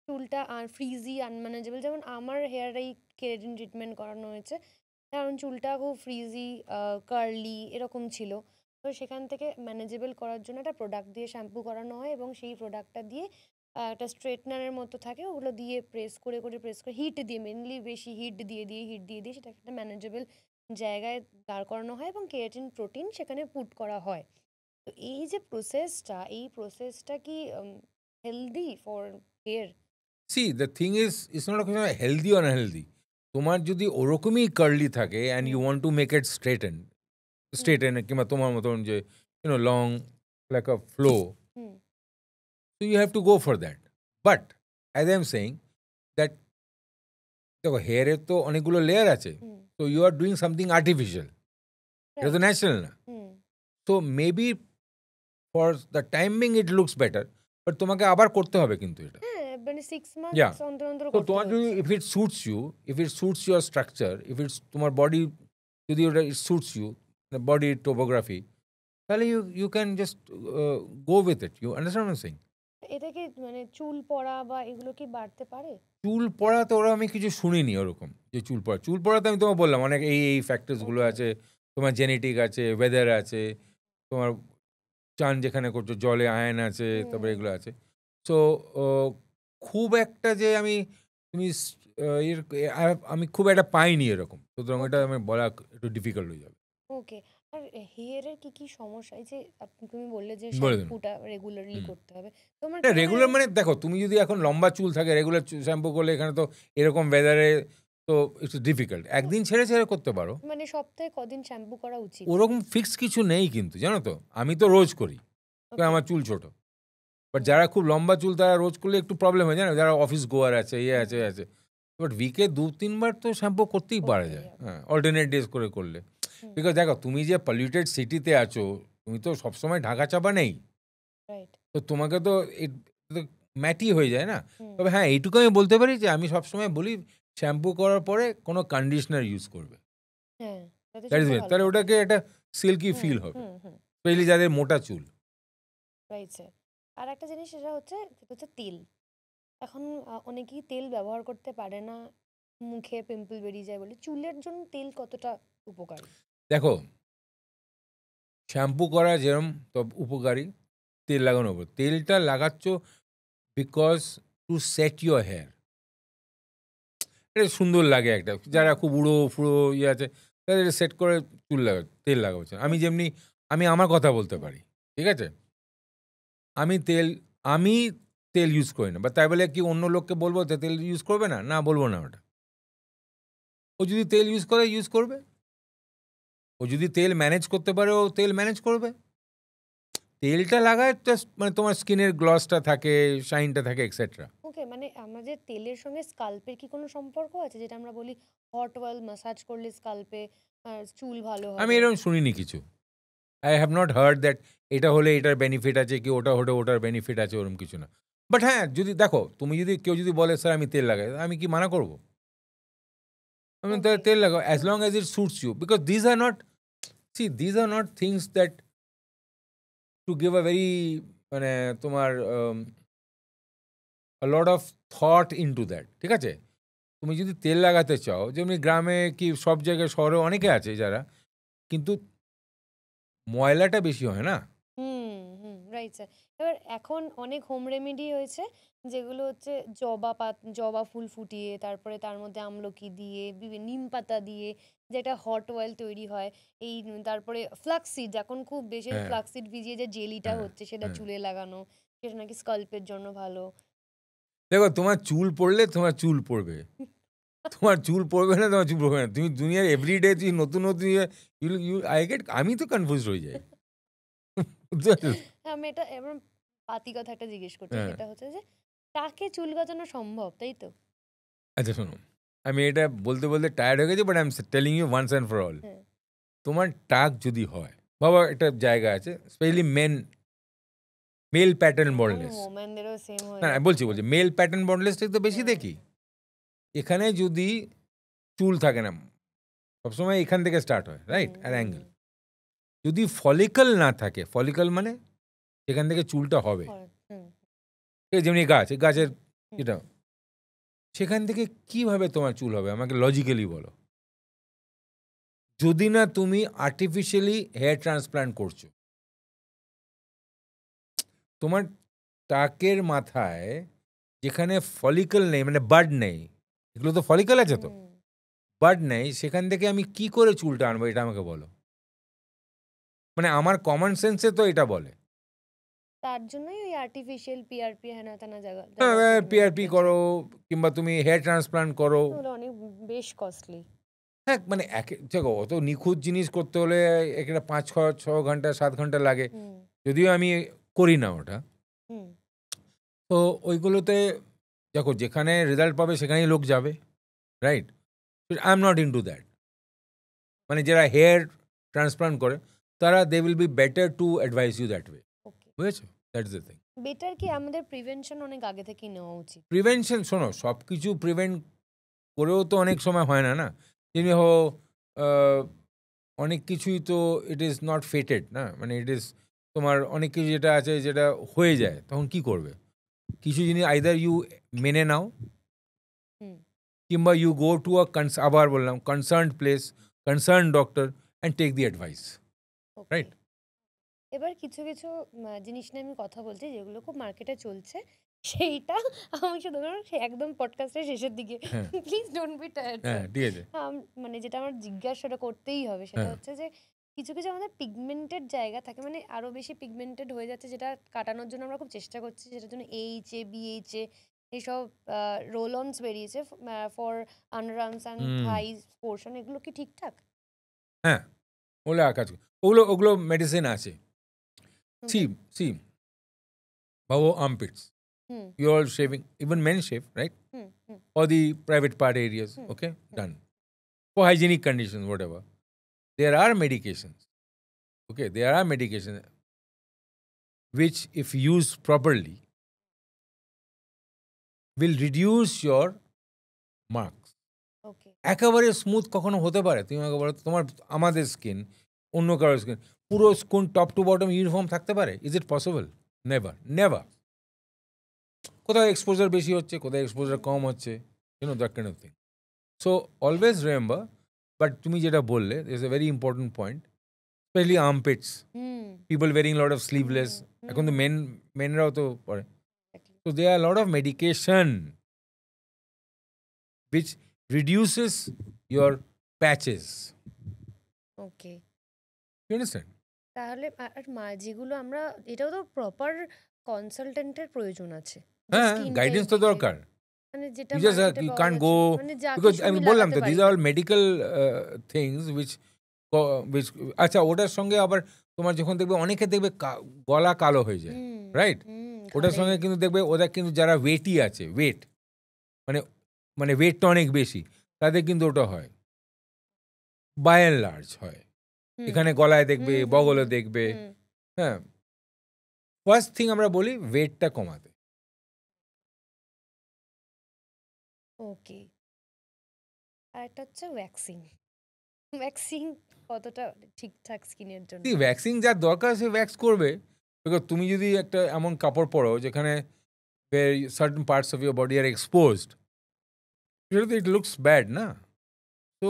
চুলটা আর ফ্রিজি আনম্যানেজেবল, যেমন আমার হেয়ারেই কেরাটিন ট্রিটমেন্ট করানো হয়েছে, কারণ চুলটা খুব ফ্রিজি কার্লি এরকম ছিল। তো সেখান থেকে ম্যানেজেবল করার জন্য একটা প্রোডাক্ট দিয়ে শ্যাম্পু করানো হয় এবং সেই প্রোডাক্টটা দিয়ে একটা স্ট্রেটনারের মতো থাকে, ওগুলো দিয়ে প্রেস করে হিট দিয়ে, মেনলি বেশি হিট দিয়ে সেটা একটা ম্যানেজেবল জায়গায় দাঁড় করানো হয় এবং কেরাটিন প্রোটিন সেখানে পুট করা হয়। তো এই যে প্রসেসটা কি healthy for hair? See the thing is, it's not healthy or unhealthy. তোমার যদি ওরকমই কার্লি থাকে and you hmm. Want to make it straighten কিংবা তোমার মতন যে long like a flow, hmm. so you have to go for that. But as I am saying that, দেখো হেয়ারের তো অনেকগুলো লেয়ার আছে, হুম। so you are doing something artificial, এটা তো রাইট। ন্যাচারাল না। হুম। so maybe for the time being it looks better, but তোমাকে আবার করতে হবে কিন্তু এটা। হ্যাঁ, মানে 6 Yeah. মান্থস অন্তর অন্তর তো করতে তোমার যদি হচ্ছে। if it suits your structure, if it's তোমার বডি যদি ওটা it suits you, the body topography, তাহলে you can just go with it. You understand what I'm saying? এটা কি মানে চুল পড়া বা এগুলো কি বাড়তে পারে? চুল পড়াতে ওরা আমি কিছু শুনিনি ওরকম যে চুল পড়াতে আমি তোমাকে বললাম অনেক এই ফ্যাক্টরসগুলো Okay. আছে, তোমার জেনেটিক আছে, ওয়েদার আছে, তোমার চান যেখানে করছো জলে আয়ন আছে, তারপরে এগুলো আছে। সো খুব একটা যে তুমি আমি খুব একটা পাইনি এরকম, সুতরাং এটা আমি বলা একটু ডিফিকাল্ট হয়ে যাবে। ওকে। আর হেয়ারের কি কি সমস্যা? এই যে তুমি বললে যে বলে দিন। শ্যাম্পুটা রেগুলারলি করতে হবে। তোমার না কি মনে রেগুলার হয় মানে দেখো, তুমি যদি এখন লম্বা চুল থাকে রেগুলার শ্যাম্পু করলে, এখানে তো এরকম ওয়েদারে তো একটু ডিফিকাল্ট, একদিন ছেড়ে ছেড়ে করতে পারো। মানে সপ্তাহে কদিন শ্যাম্পু করা উচিত? ওরকম ফিক্স কিছু নেই কিন্তু, জানো তো, আমি তো রোজ করি, কারণ ওকে। আমার চুল ছোট। বাট যারা খুব লম্বা চুল তারা রোজ করলে একটু প্রবলেম হয়, জানো, যারা অফিস গোয়ার আছে, আছে, বাট উইকে 2-3 বার তো শ্যাম্পু করতেই পারা যায়, হ্যাঁ, অল্টারনেট ডেজ করে করলে। বিকজ দেখো, তুমি যে পলিউটেড সিটিতে আছো, তুমি তো সবসময় ঢাকা চাপা নেই, রাইট। তো তোমাকে তো ম্যাটি হয়ে যায় না। তবে হ্যাঁ, এইটুকু আমি বলতে পারি যে আমি সবসময় বলি শ্যাম্পু করার পরে কোনো কন্ডিশনার ইউজ করবে, হ্যাঁ, তাতে দ্যাট ইজ চুলটা বেস্ট। ভালো তাহলে থাকে। ওটাকে একটা সিল্কি হুম, ফিল হবে, হুম, হুম। স্পেশালি যাদের মোটা চুল। Right sir. আর একটা জিনিস সেটা হচ্ছে তেল। এখন অনেকেই তেল ব্যবহার করতে পারে না, মুখে পিম্পল বেরিয়ে যায় বলে। চুলের জন্য তেল কতটা উপকারী? দেখো, শ্যাম্পু করা যেরকম উপকারী, তেল লাগানোর উপর। তেলটা লাগাচ্ছ because to set your hair, এটা সুন্দর লাগে একটা। যারা খুব উড়ো ফুড়ো ইয়ে আছে তাদের সেট করে চুল তেল লাগাচ্ছে। আমি আমার কথা বলতে পারি, ঠিক আছে? আমি তেল ইউজ করি না, বা তাই বলে কি অন্য লোককে বলবো তেল ইউজ করবে না? না, বলবো না ওটা। ও যদি তেল ইউজ করে ইউজ করবে, ও যদি তেল ম্যানেজ করতে পারে ও তেল ম্যানেজ করবে। তেলটা লাগায় জাস্ট মানে তোমার স্কিনের গ্লসটা থাকে, শাইনটা থাকে, এক্সেট্রা। ওকে, মানে আমাদের তেলের সঙ্গে স্কাল্পের কি কোনো সম্পর্ক আছে? যেটা আমরা বলি হট অয়েল ম্যাসাজ করলে স্কাল্পে চুল ভালো আমি হবে। এরকম শুনিনি কিছু। I have not hard that এটা হলে এটার বেনিফিট আছে, কি ওটা হলে ওটার বেনিফিট আছে, ওরকম কিছু না। বাট হ্যাঁ, যদি দেখো, কেউ যদি বলে স্যার আমি তেল লাগাই, আমি কি মানা করবো? আমি ওকে। তেল লাগাও as long as it suits you, because these are not things that to give a very মানে তোমার a lot of thought into that, ঠিক আছে? তুমি যদি তেল লাগাতে চাও, যেমনি গ্রামে কি সব জায়গায় শহরে অনেকে আছে যারা, কিন্তু ময়লাটা বেশি হয় না? হুম, হুম, রাইট স্যার। এবার এখন অনেক হোম রেমেডি হয়েছে, যেগুলো হচ্ছে জবা ফুল ফুটিয়ে তারপরে তার মধ্যে আমলকি দিয়ে নিম পাতা দিয়ে যেটা হট অয়েল তৈরি হয়। তারপরে ফ্লাক্সিড, এখন খুব বেশি হ্যাঁ, ফ্লাক্সিড ভিজিয়ে যে জেলিটা হ্যাঁ, হচ্ছে সেটা হ্যাঁ। চুলে লাগানো, সেটা নাকি স্কাল্পের জন্য ভালো। দেখো, তোমার চুল পড়লে তোমার চুল পড়বে। তোমার চুল পড়বে না, তোমার চুল পড়বে না। তুমি দুনিয়ার এভরিডে তুমি নতুন, নতুন আমি তো কনফিউজড হয়ে যাই। বুঝতে পারছো? আমি এটা এমন পাতি কথা একটা জিজ্ঞেস করছি, হ্যাঁ। সেটা হচ্ছে যে টাকে চুল গজানো সম্ভব, তাই তো? আচ্ছা শোনো, আমি এটা বলতে, বলতে টায়ার্ড হয়ে গেছি, but I am telling you once and for all. হ্যাঁ। তোমার টাক যদি হয়, বাবা একটা জায়গা আছে, স্পেশালি মেল প্যাটার্ন এখন বলনেস। ওম্যানদেরও সেম হয়ে না, না, যাচ্ছে। বলছি মেল প্যাটার্ন বন্ডলেসটাই তো বেশি হ্যাঁ। দেখি। এখানে যদি চুল থাকে না, সবসময় এখান থেকে স্টার্ট হয়, রাইট? আর অ্যাঙ্গেল যদি ফলিকল না থাকে, ফলিকল মানে এখান থেকে চুলটা হবে, হুম, এই যেমনি গাছের হুম। এটা, সেখান থেকে কিভাবে তোমার চুল হবে আমাকে লজিক্যালি বলো। যদি না তুমি আর্টিফিশিয়ালি হেয়ার ট্রান্সপ্লান্ট করছো, তোমার টাকের মাথায় যেখানে ফলিকল নেই, মানে বাড নেই, এগুলো তো ফলিকল আছে তো, হুম। বাড নেই, সেখান থেকে আমি কি করে চুলটা আনবো এটা আমাকে বলো। মানে আমার কমন সেন্সে তো এটা বলে। তার জন্যই ওই আর্টিফিশিয়াল পিআরপি হেনা তেনা জায়গা পিআরপি করো, কিংবা তুমি হেয়ার ট্রান্সপ্লান্ট করো। ওগুলো অনেক বেশ কস্টলি। হ্যাঁ, মানে দেখো, অত নিখুঁত জিনিস করতে হলে একটা 5-6 ঘন্টা 7 ঘন্টা লাগে। হুম, যদিও আমি করি না ওটা। হুম। তো ওইগুলোতে দেখো, যেখানে রেজাল্ট পাবে সেখানেই লোক যাবে, right? I am not into that. মানে যারা হেয়ার ট্রান্সপ্লান্ট করে তারা they will be better to advice you that way. Okay. বুঝেছো? That is the thing. Better কি আমাদের প্রিভেনশন অনেক আগে থেকেই নেওয়া উচিত? প্রিভেনশন, শোনো, সব কিছু প্রিভেন্ট করেও তো অনেক সময় হয় না, না? যেমনি অনেক কিছুই তো ইট ইজ নট ফেটেড, না? মানে ইট ইজ তোমার অনেক কিছু যেটা আছে যেটা হয়ে যায়, তখন কি করবে? কিছু জিনিস আইদার ইউ মেনে নাও, হুম। কিংবা ইউ গো টু আবার বললাম concerned place, concern doctor, and take the advice, okay. Right? এবার কিছু কিছু জিনিস নিয়ে আমি কথা বলছি যেগুলো খুব মার্কেটে চলছে, সেইটা আমি শুধু একদম পডকাস্টের শেষের দিকে, হ্যাঁ, প্লিজ ডোন্ট বি টায়ার্ড হ্যাঁ, স্যার। ঠিক আছে। মানে যেটা আমার জিজ্ঞাসাটা করতেই হবে সেটা হ্যাঁ, হচ্ছে যে কিছু কিছু আমাদের পিগমেন্টেড জায়গা থাকে, মানে আরো বেশি পিগমেন্টেড হয়ে যাচ্ছে, যেটা কাটানোর জন্য আমরা খুব চেষ্টা করছি, সেটার জন্য বিএইচএ এইসব রোল অনস বেরিয়েছে for underarms and hmm, thighs portion. এগুলো কি ঠিকঠাক? হ্যাঁ, ওগুলো কাজ ওগুলো মেডিসিন আছে। See okay. সি ভাবো armpits, hmm, you all shaving, even men shave, right? Hmm, hmm, Or the private part areas, hmm, okay, hmm, done. For hygienic conditions, whatever. There are medications Okay, there are medications which, if used properly, will reduce your marks. ওকে একেবারে smooth কখনো হতে পারে? তুমি আমাকে বলো তো, তোমার আমাদের স্কিন, অন্য কারোর স্কিন, পুরো skin top to bottom uniform থাকতে পারে? Is it possible? Never, never. কোথাও এক্সপোজার বেশি হচ্ছে, কোথাও এক্সপোজার কম হচ্ছে, that kind of thing. So always remember, but তুমি যেটা বললে is a very important point, specially armpits, hmm people wearing lot of sleeveless, এখন তো মেনরাও তো পরে। So there are a lot of medication which reduces your patches. Okay You understand? তাহলে আর যেগুলো আমরা এটাও তো প্রপার কনসালটেন্টের প্রয়োজন আছে যে হ্যাঁ, skin guidance type তো দেখে। দরকার। মানে যেটা You just মার্কেটে you পাওয়া can't যাচ্ছে, go, মানে যা because কিছু আমি আমি বললাম লাগাতে তো পারি these না। are all medical things which আচ্ছা, ওটার সঙ্গে আবার তোমার যখন দেখবে অনেকে দেখবে গলা কালো হয়ে যায়, হুম রাইট? হুম ওটার সঙ্গে কিন্তু দেখবে ওদের কিন্তু যারা ওয়েটই আছে, ওয়েট মানে মানে ওয়েটটা অনেক বেশি, তাদের কিন্তু ওটা হয়, বাই অ্যান্ড লার্জ হয়। এখানে গলায় দেখবে, বগলে দেখবে। হ্যাঁ, ফার্স্ট থিং আমরা বলি ওয়েটটা কমাতে। ওকে আর একটা হচ্ছে ওয়্যাক্সিং। ওয়্যাক্সিং কতটা ঠিকঠাক স্কিনের জন্য? ভ্যাক্সিন যার দরকার সে ভ্যাক্স করবে। বিকজ তুমি যদি একটা এমন কাপড় পরো যেখানে certain parts of your body are exposed, it looks bad না। তো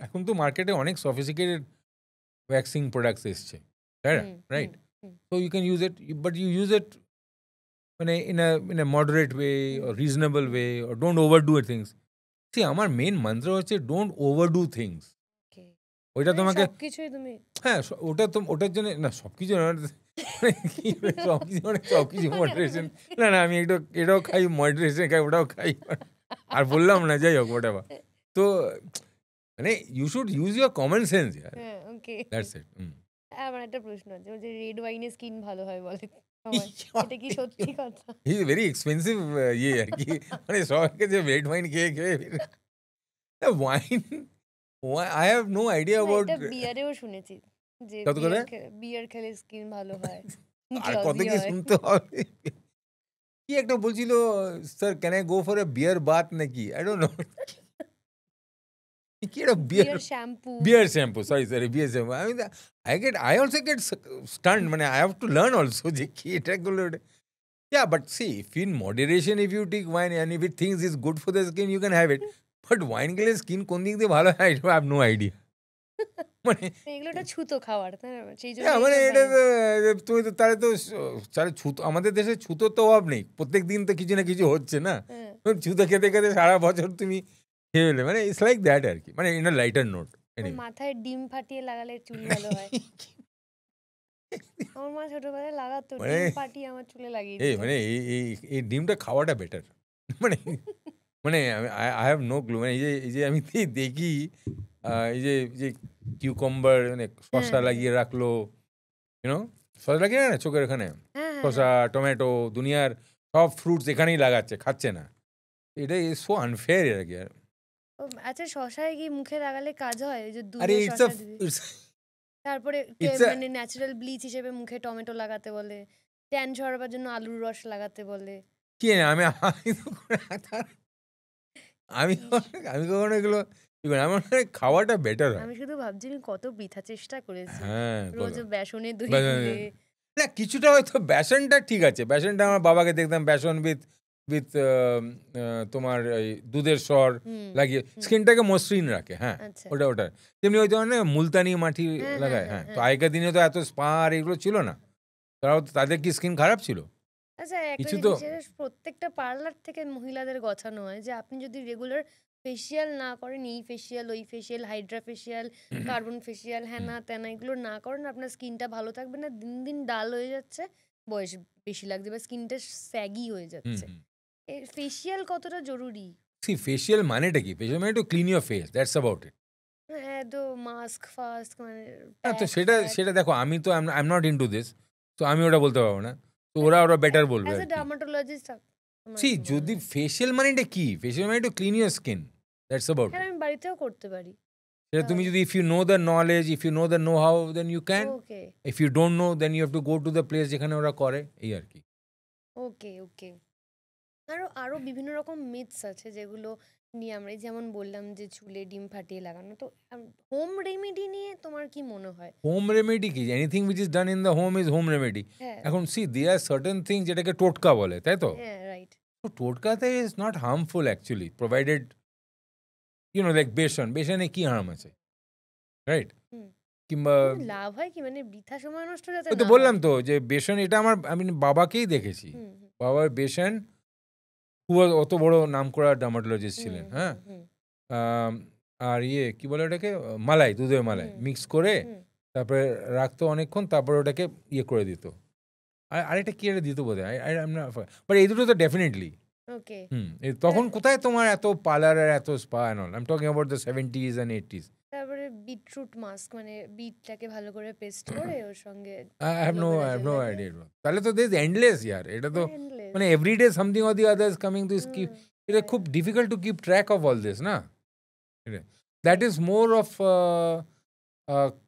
এখন তো মার্কেটে অনেক সফিস্টিকেটেড ভ্যাক্সিং প্রোডাক্টস এসছে, তাই না? Right? So you can use it, but you use it in a moderate way or reasonable way, or don't overdo things. See, আমার মেন মন্ত্র হচ্ছে ডোন্ট ওভারডু থিংস। ওকে ওইটা তোমাকে, সবকিছুই তুমি হ্যাঁ, ওটার জন্য না, সবকিছু সবকিছু মডারেশন, না আমি এটাও খাই, মডারেশন খাই, ওটাও খাই, আর বললাম না, যাই হোক ওটা। তো মানে you should use your common sense. হ্যাঁ ওকে দ্যাটস ইট। আমার একটা প্রশ্ন আছে, যে রেড ওয়াইনে স্কিন ভালো হয় বলে সবাই, এটা কি সত্যি কথা? হি ইজ ভেরি এক্সপেন্সিভ ইয়ে আর কি, মানে সবাইকে যে রেড ওয়াইন খেয়ে খেয়ে wine, I have no idea about. এটা বিয়ারেও শুনেছি যে কত করে? বিয়ার খেলে স্কিন ভালো হয়, আর কত glossy কি হয়। শুনতে হবে। কি একটা বলছিল, sir can I go for a beer bath নাকি, আই ডোন্ট নো, কি একটা beer shampoo. Beer shampoo, sorry beer shampoo. I also get stunned, মানে I have to learn also যে কি এটা গুলো। Yeah, but see, if in moderation, if you take wine and if it thinks it's good for the skin, you can have it. But wine খেলে skin কোন দিক দিয়ে ভালো হয়, I have no idea. মানে এগুলো একটা ছুতো খাবার, তাই না? সেই জন্য মানে এটা তুমি তো তাহলে তো ছুতো, আমাদের দেশে ছুতোর তো অভাব নেই, প্রত্যেক দিন তো কিছু না কিছু হচ্ছে না। ছুতো খেতে খেতে সারা বছর তুমি খেয়ে এলে, মানে ইটস লাইক দ্যাট আর কি, মানে ইন আ লাইটার নোট। মাথায় ডিম ফাটিয়ে লাগালে চুল ভালো হয়। আমার মা ছোটবেলায় লাগাতো, ডিম ফাটিয়ে আমার চুলে লাগিয়ে দিত। মানে এই ডিমটা খাওয়াটা বেটার। মানে মানে আই হ্যাভ নো ক্লু। মানে এই যে আমি দেখি এই যে কিউকাম্বার, মানে শসা লাগিয়ে রাখলো, শসা লাগিয়ে না চোখের এখানে, শসা, টমেটো, দুনিয়ার সব ফ্রুটস এখানেই লাগাচ্ছে, খাচ্ছে না। এটা সো আনফেয়ার এর আগে। আচ্ছা, শসায় কি মুখে লাগালে কাজ হয়? ওই যে আরে দুধে শসা দিবি, ইটস তারপরে মানে ন্যাচারাল ব্লিচ হিসেবে মুখে টমেটো লাগাতে বলে, ট্যান ঝরাবার জন্য আলুর রস লাগাতে বলে। কি আমি কখনো এগুলো আমার খাওয়াটা বেটার হয়। আমি শুধু ভাবছি আমি কত বৃথা চেষ্টা করেছি, হ্যাঁ, রোজ বেসনে দই বেসনে গুলে। না, কিছুটা হয়তো বেসনটা ঠিক আছে, বেসনটা আমার বাবাকে দেখতাম বেসন উইথ তোমার এই দুধের স্বর লাগিয়ে স্কিনটাকে মসৃণ রাখে। হ্যাঁ, আচ্ছা ওটা তেমনি ওই ধরনের মুলতানি মাটি হ্যাঁ, লাগায়। হ্যাঁ, হ্যাঁ, তো আগেকার দিনে তো এত স্পা আর এগুলো ছিল না, তাদের কি স্কিন খারাপ ছিল? আচ্ছা, একটা কিছু তো জিনিস প্রত্যেকটা পার্লার থেকে মহিলাদের গছানো হয় যে আপনি যদি রেগুলার ফেসিয়াল না করেন, এই ফেসিয়াল, ওই facial, hydra facial, carbon facial, হ্যানা ত্যানা, এগুলো না করেন, আপনার স্কিনটা ভালো থাকবে না, দিন দিন ডাল হয়ে যাচ্ছে, বয়স বেশি লাগছে, বা স্কিনটা স্যাগি হয়ে যাচ্ছে। ফেসিয়াল কতটা জরুরি? সি ফেসিয়াল মানেটা কি? ফেসিয়াল মানে to clean your face, that's about it. হ্যাঁ, তো মাস্ক ফাস্ক মানে তো সেটা দেখো, আমি তো I am not into this, তো আমি ওটা বলতে পারবো না, তো ওরা বেটার বলবে। অ্যাজ এ ডার্মাটোলজিস্ট সি যদি ফেসিয়াল মানেটা কি? ফেসিয়াল মানে to clean your skin, that's about. আমি বাড়িতেও করতে পারি। সেটা তুমি যদি if you know the knowledge, if you know the know-how, then you can. Okay If you don't know, then you have to go to the place যেখানে ওরা করে, এই আর কি। ওকে ওকে আরো আরো বিভিন্ন রকম মিথস আছে যেগুলো নিয়ে আমরা এই যেমন বললাম যে চুলে ডিম ফাটিয়ে লাগানো, তো হোম রেমেডি নিয়ে তোমার কি মনে হয়? হোম রেমেডি কি? Anything which is done in the home is home remedy. হ্যাঁ এখন see, there are certain things যেটাকে টোটকা বলে, তাই তো? হ্যাঁ রাইট তো টোটকাতে is not harmful actually, provided you know like বেসনে কি হার্ম আছে, রাইট? হুম। কিংবা লাভ হয় কি, মানে বৃথা সময় নষ্ট যাতে ওই তো না বললাম হয়। তো যে বেসন, এটা আমি বাবাকেই দেখেছি। হুম হুম বাবার বেসন, অত বড় নামকরা ডার্মাটোলজিস্ট ছিলেন, হুম হ্যাঁ? হুম আম, আর কি বলে ওটাকে, মালাই, দুধের মালাই হুম মিক্স করে হুম তারপরে রাখতো অনেকক্ষণ, তারপরে ওটাকে করে দিত। আর আরেকটা কি একটা দিত বোধ হয়, বাট এই দুটো তো ডেফিনেটলি। ওকে তখন কোথায় তোমার এত পার্লার আর এত spa and all? I am talking about the 70s and 80s. তারপরে বিটরুট মাস্ক, মানে বিটটাকে ভালো করে পেস্ট করে ওর সঙ্গে I have no aloe vera gel idea. তাহলে তো দিস এন্ডলেস ইয়ার, এটা তো endless। মানে everyday something or the others coming to skip. এটা খুব difficult to keep track of all this না। That is more of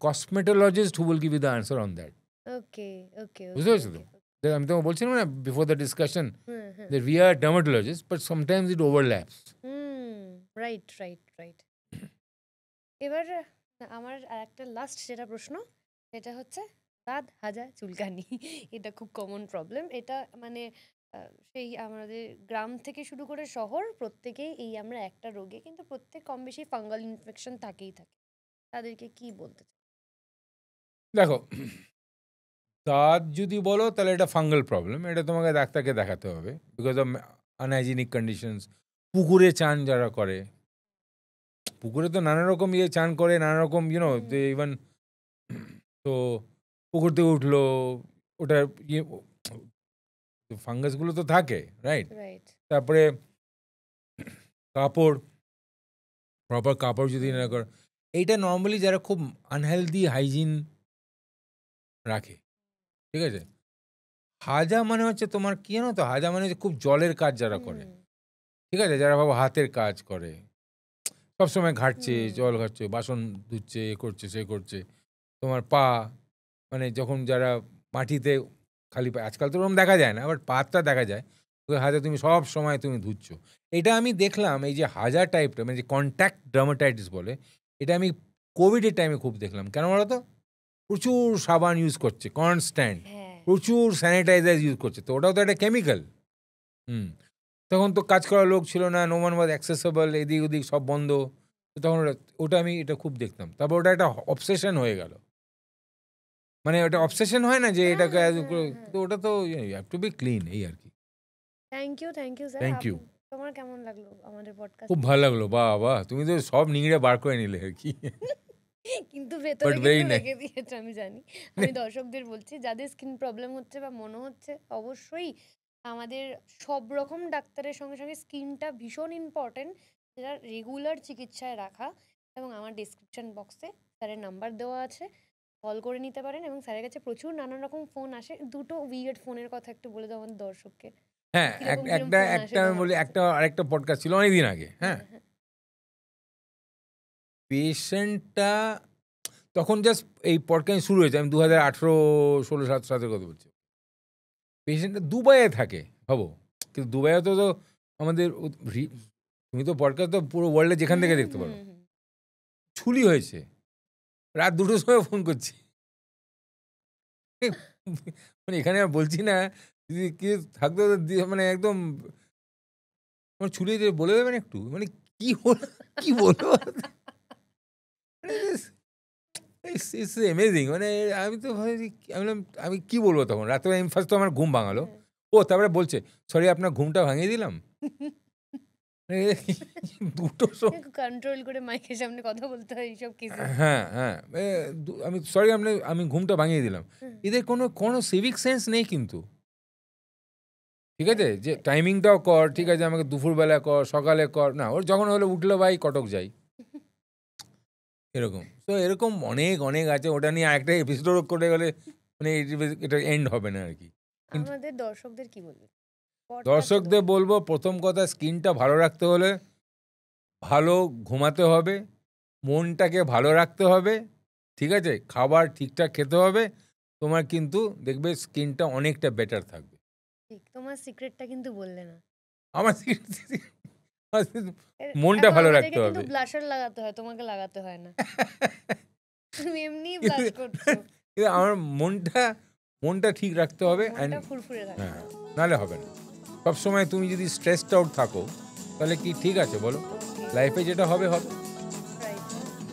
cosmetologist who will give you the answer on that. Okay okay বুঝতে পারছো তো? আমি তোমাকে বলছিলাম না before the discussion hmm hmm that we are dermatologists, but sometimes it overlaps. Right right right. এবার আমার আর একটা লাস্ট যেটা প্রশ্ন, সেটা হচ্ছে দাঁত হাজা চুলকানি। এটা খুব কমন প্রবলেম। এটা মানে সেই আমাদের গ্রাম থেকে শুরু করে শহর প্রত্যেকেই এই আমরা একটা রোগে, কিন্তু প্রত্যেক কম বেশি ফাঙ্গাল ইনফেকশন থাকেই থাকে। তাদেরকে কি বলতে চাই? দেখো, দাঁত যদি বলো তাহলে এটা ফাঙ্গাল প্রবলেম, এটা তোমাকে ডাক্তারকে দেখাতে হবে বিকজ অফ আনহাইজিনিক কন্ডিশনস। পুকুরে চান যারা করে, পুকুরে তো নানা রকম চান করে, নানা রকম ইভেন তো পুকুর থেকে উঠলো, ওটার ফাঙ্গাসগুলো তো থাকে, রাইট? রাইট তারপরে কাপড়, প্রপার কাপড় যদি না করে, এইটা নর্মালি যারা খুব আনহেলদি হাইজিন রাখে, ঠিক আছে? হাজা মানে হচ্ছে তোমার কি জানো তো, হাজা মানে হচ্ছে খুব জলের কাজ যারা করে, ঠিক আছে? যারা ভাবো হাতের কাজ করে, সবসময় ঘাটছে, জল ঘাটছে, বাসন ধুচ্ছে, এ করছে সে করছে, তোমার পা, মানে যখন যারা মাটিতে খালি পা, আজকাল তো ওরকম দেখা যায় না, বাট পাতটা দেখা যায়, ওই হাজা তুমি সব সময় তুমি ধুচ্ছ। এটা আমি দেখলাম, এই যে হাজা টাইপটা মানে যে কন্ট্যাক্ট ডার্মাটাইটিস বলে, এটা আমি কোভিডের টাইমে খুব দেখলাম। কেন বলো তো? প্রচুর সাবান ইউজ করছে কনস্ট্যান্ট, প্রচুর স্যানিটাইজার ইউজ করছে, তো ওটাও তো একটা কেমিক্যাল। তখন তো কাজ করার লোক ছিল না, নো ওয়ান ওয়াজ অ্যাক্সেসেবল, এদিক ওদিক সব বন্ধ, তো তখন ওটা আমি এটা খুব দেখতাম। তারপর ওটা একটা অবসেশন হয়ে গেল, মানে ওটা অবসেশন হয় না যে এটাকে তো ওটা তো you have to be clean, এই আর কি। Thank you sir. Thank you. তোমার কেমন লাগলো আমাদের পডকাস্ট? খুব ভালো লাগলো, বাহ বাহ, তুমি তো সব নিংড়ে বার করে নিলে আর কি। কিন্তু ভেতরে very কিন্তু nice. রেখে দিয়েছে, আমি জানি। আমি দর্শকদের বলছি, যাদের স্কিন প্রবলেম হচ্ছে বা মনে হচ্ছে, অবশ্যই আমাদের সব রকম ডাক্তারের সঙ্গে সঙ্গে স্কিনটা ভীষণ ইম্পর্টেন্ট, যেটা রেগুলার চিকিৎসায় রাখা। এবং আমার ডিসক্রিপশন বক্সে স্যারের নাম্বার দেওয়া আছে, কল করে নিতে পারেন। এবং স্যারের কাছে প্রচুর নানান রকম ফোন আসে। দুটো উইয়ার্ড ফোনের কথা একটু বলে দাও আমাদের দর্শককে। হ্যাঁ, কিরকম কিরকম একটা ফোন আসে একটা আমি তোমার বলি, কাছে? আরেকটা পডকাস্ট ছিল অনেকদিন আগে, হ্যাঁ, পেশেন্টটা তখন জাস্ট এই পডকাস্ট শুরু হয়েছে, আমি 2018-16 সালের কথা বলছি। পেশেন্টটা দুবাইয়ে থাকে, ভাবো, কিন্তু দুবাইয়ে তো আমাদের তুমি তো পডকাস্ট তো পুরো ওয়ার্ল্ডে যেখান থেকে দেখতে পারো। ছুলি হয়েছে, রাত 2টোর সময় ফোন করছি, মানে এখানে আর বলছি না, যদি কি থাকতো মানে একদম ছুলি বলে দেবেন একটু, মানে কি হলো, কি বলবো, ইটস অ্যামেজিং। মানে আমি তো ভাবছি, আমি কি বলবো তখন রাতে, আমি ফার্স্ট তো আমার ঘুম ভাঙালো। ও তারপরে বলছে, সরি আপনার ঘুমটা ভাঙিয়ে দিলাম। 2টোর সময় কন্ট্রোল করে মাইকের সামনে কথা বলতে হয় এইসব কেসে। হ্যাঁ হ্যাঁ, আমি সরি আমি ঘুমটা ভাঙিয়ে দিলাম। এদের কোনো সিভিক সেন্স নেই কিন্তু, ঠিক আছে? যে টাইমিংটাও কর, ঠিক আছে, আমাকে দুপুরবেলা কর, সকালে কর, না ওর যখন হলে উঠলো ভাই কটক যাই, এরকম। তো এরকম অনেক অনেক আছে, ওটা নিয়ে আরেকটা এপিসোড করে গেলে মানে এটা এন্ড হবে না আর কি। আমাদের দর্শকদের কি বলবে? দর্শকদের বলবো, প্রথম কথা, স্কিনটা ভালো রাখতে হলে ভালো ঘুমাতে হবে, মনটাকে ভালো রাখতে হবে, ঠিক আছে? খাবার ঠিকঠাক খেতে হবে, তোমার কিন্তু দেখবে স্কিনটা অনেকটা বেটার থাকবে। ঠিক, তোমার সিক্রেটটা কিন্তু বললে না। আমার মনটা ভালো রাখতে কিন্তু হবে। ব্লাশার লাগাতে হয়, তোমাকে লাগাতে হয় না। তুমি এমনিই কিন্তু ব্লাশ করছো। কিন্তু আমার মনটা ঠিক রাখতে হবে, মনটা ফুরফুরে রাখতে হ্যাঁ, হবে। নাহলে হবে না। সবসময় তুমি যদি স্ট্রেসড আউট থাকো, তাহলে কি ঠিক আছে বলো? লাইফে যেটা হবে হবে। রাইট,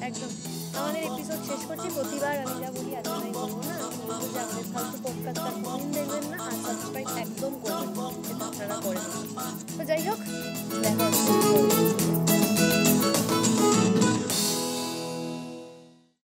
একদম। আমাদের এপিসোড শেষ করছি। প্রতিবার আমি যা বলি এতটাই বলবো না। আমি বলবো যে আমাদের ফালতু পডকাস্টটা কোনদিন দেখবেন না, আর সাবস্ক্রাইব একদম করবেন না, এটা আপনারা করে দেবেন। তো যাই হোক, দেখা হচ্ছে।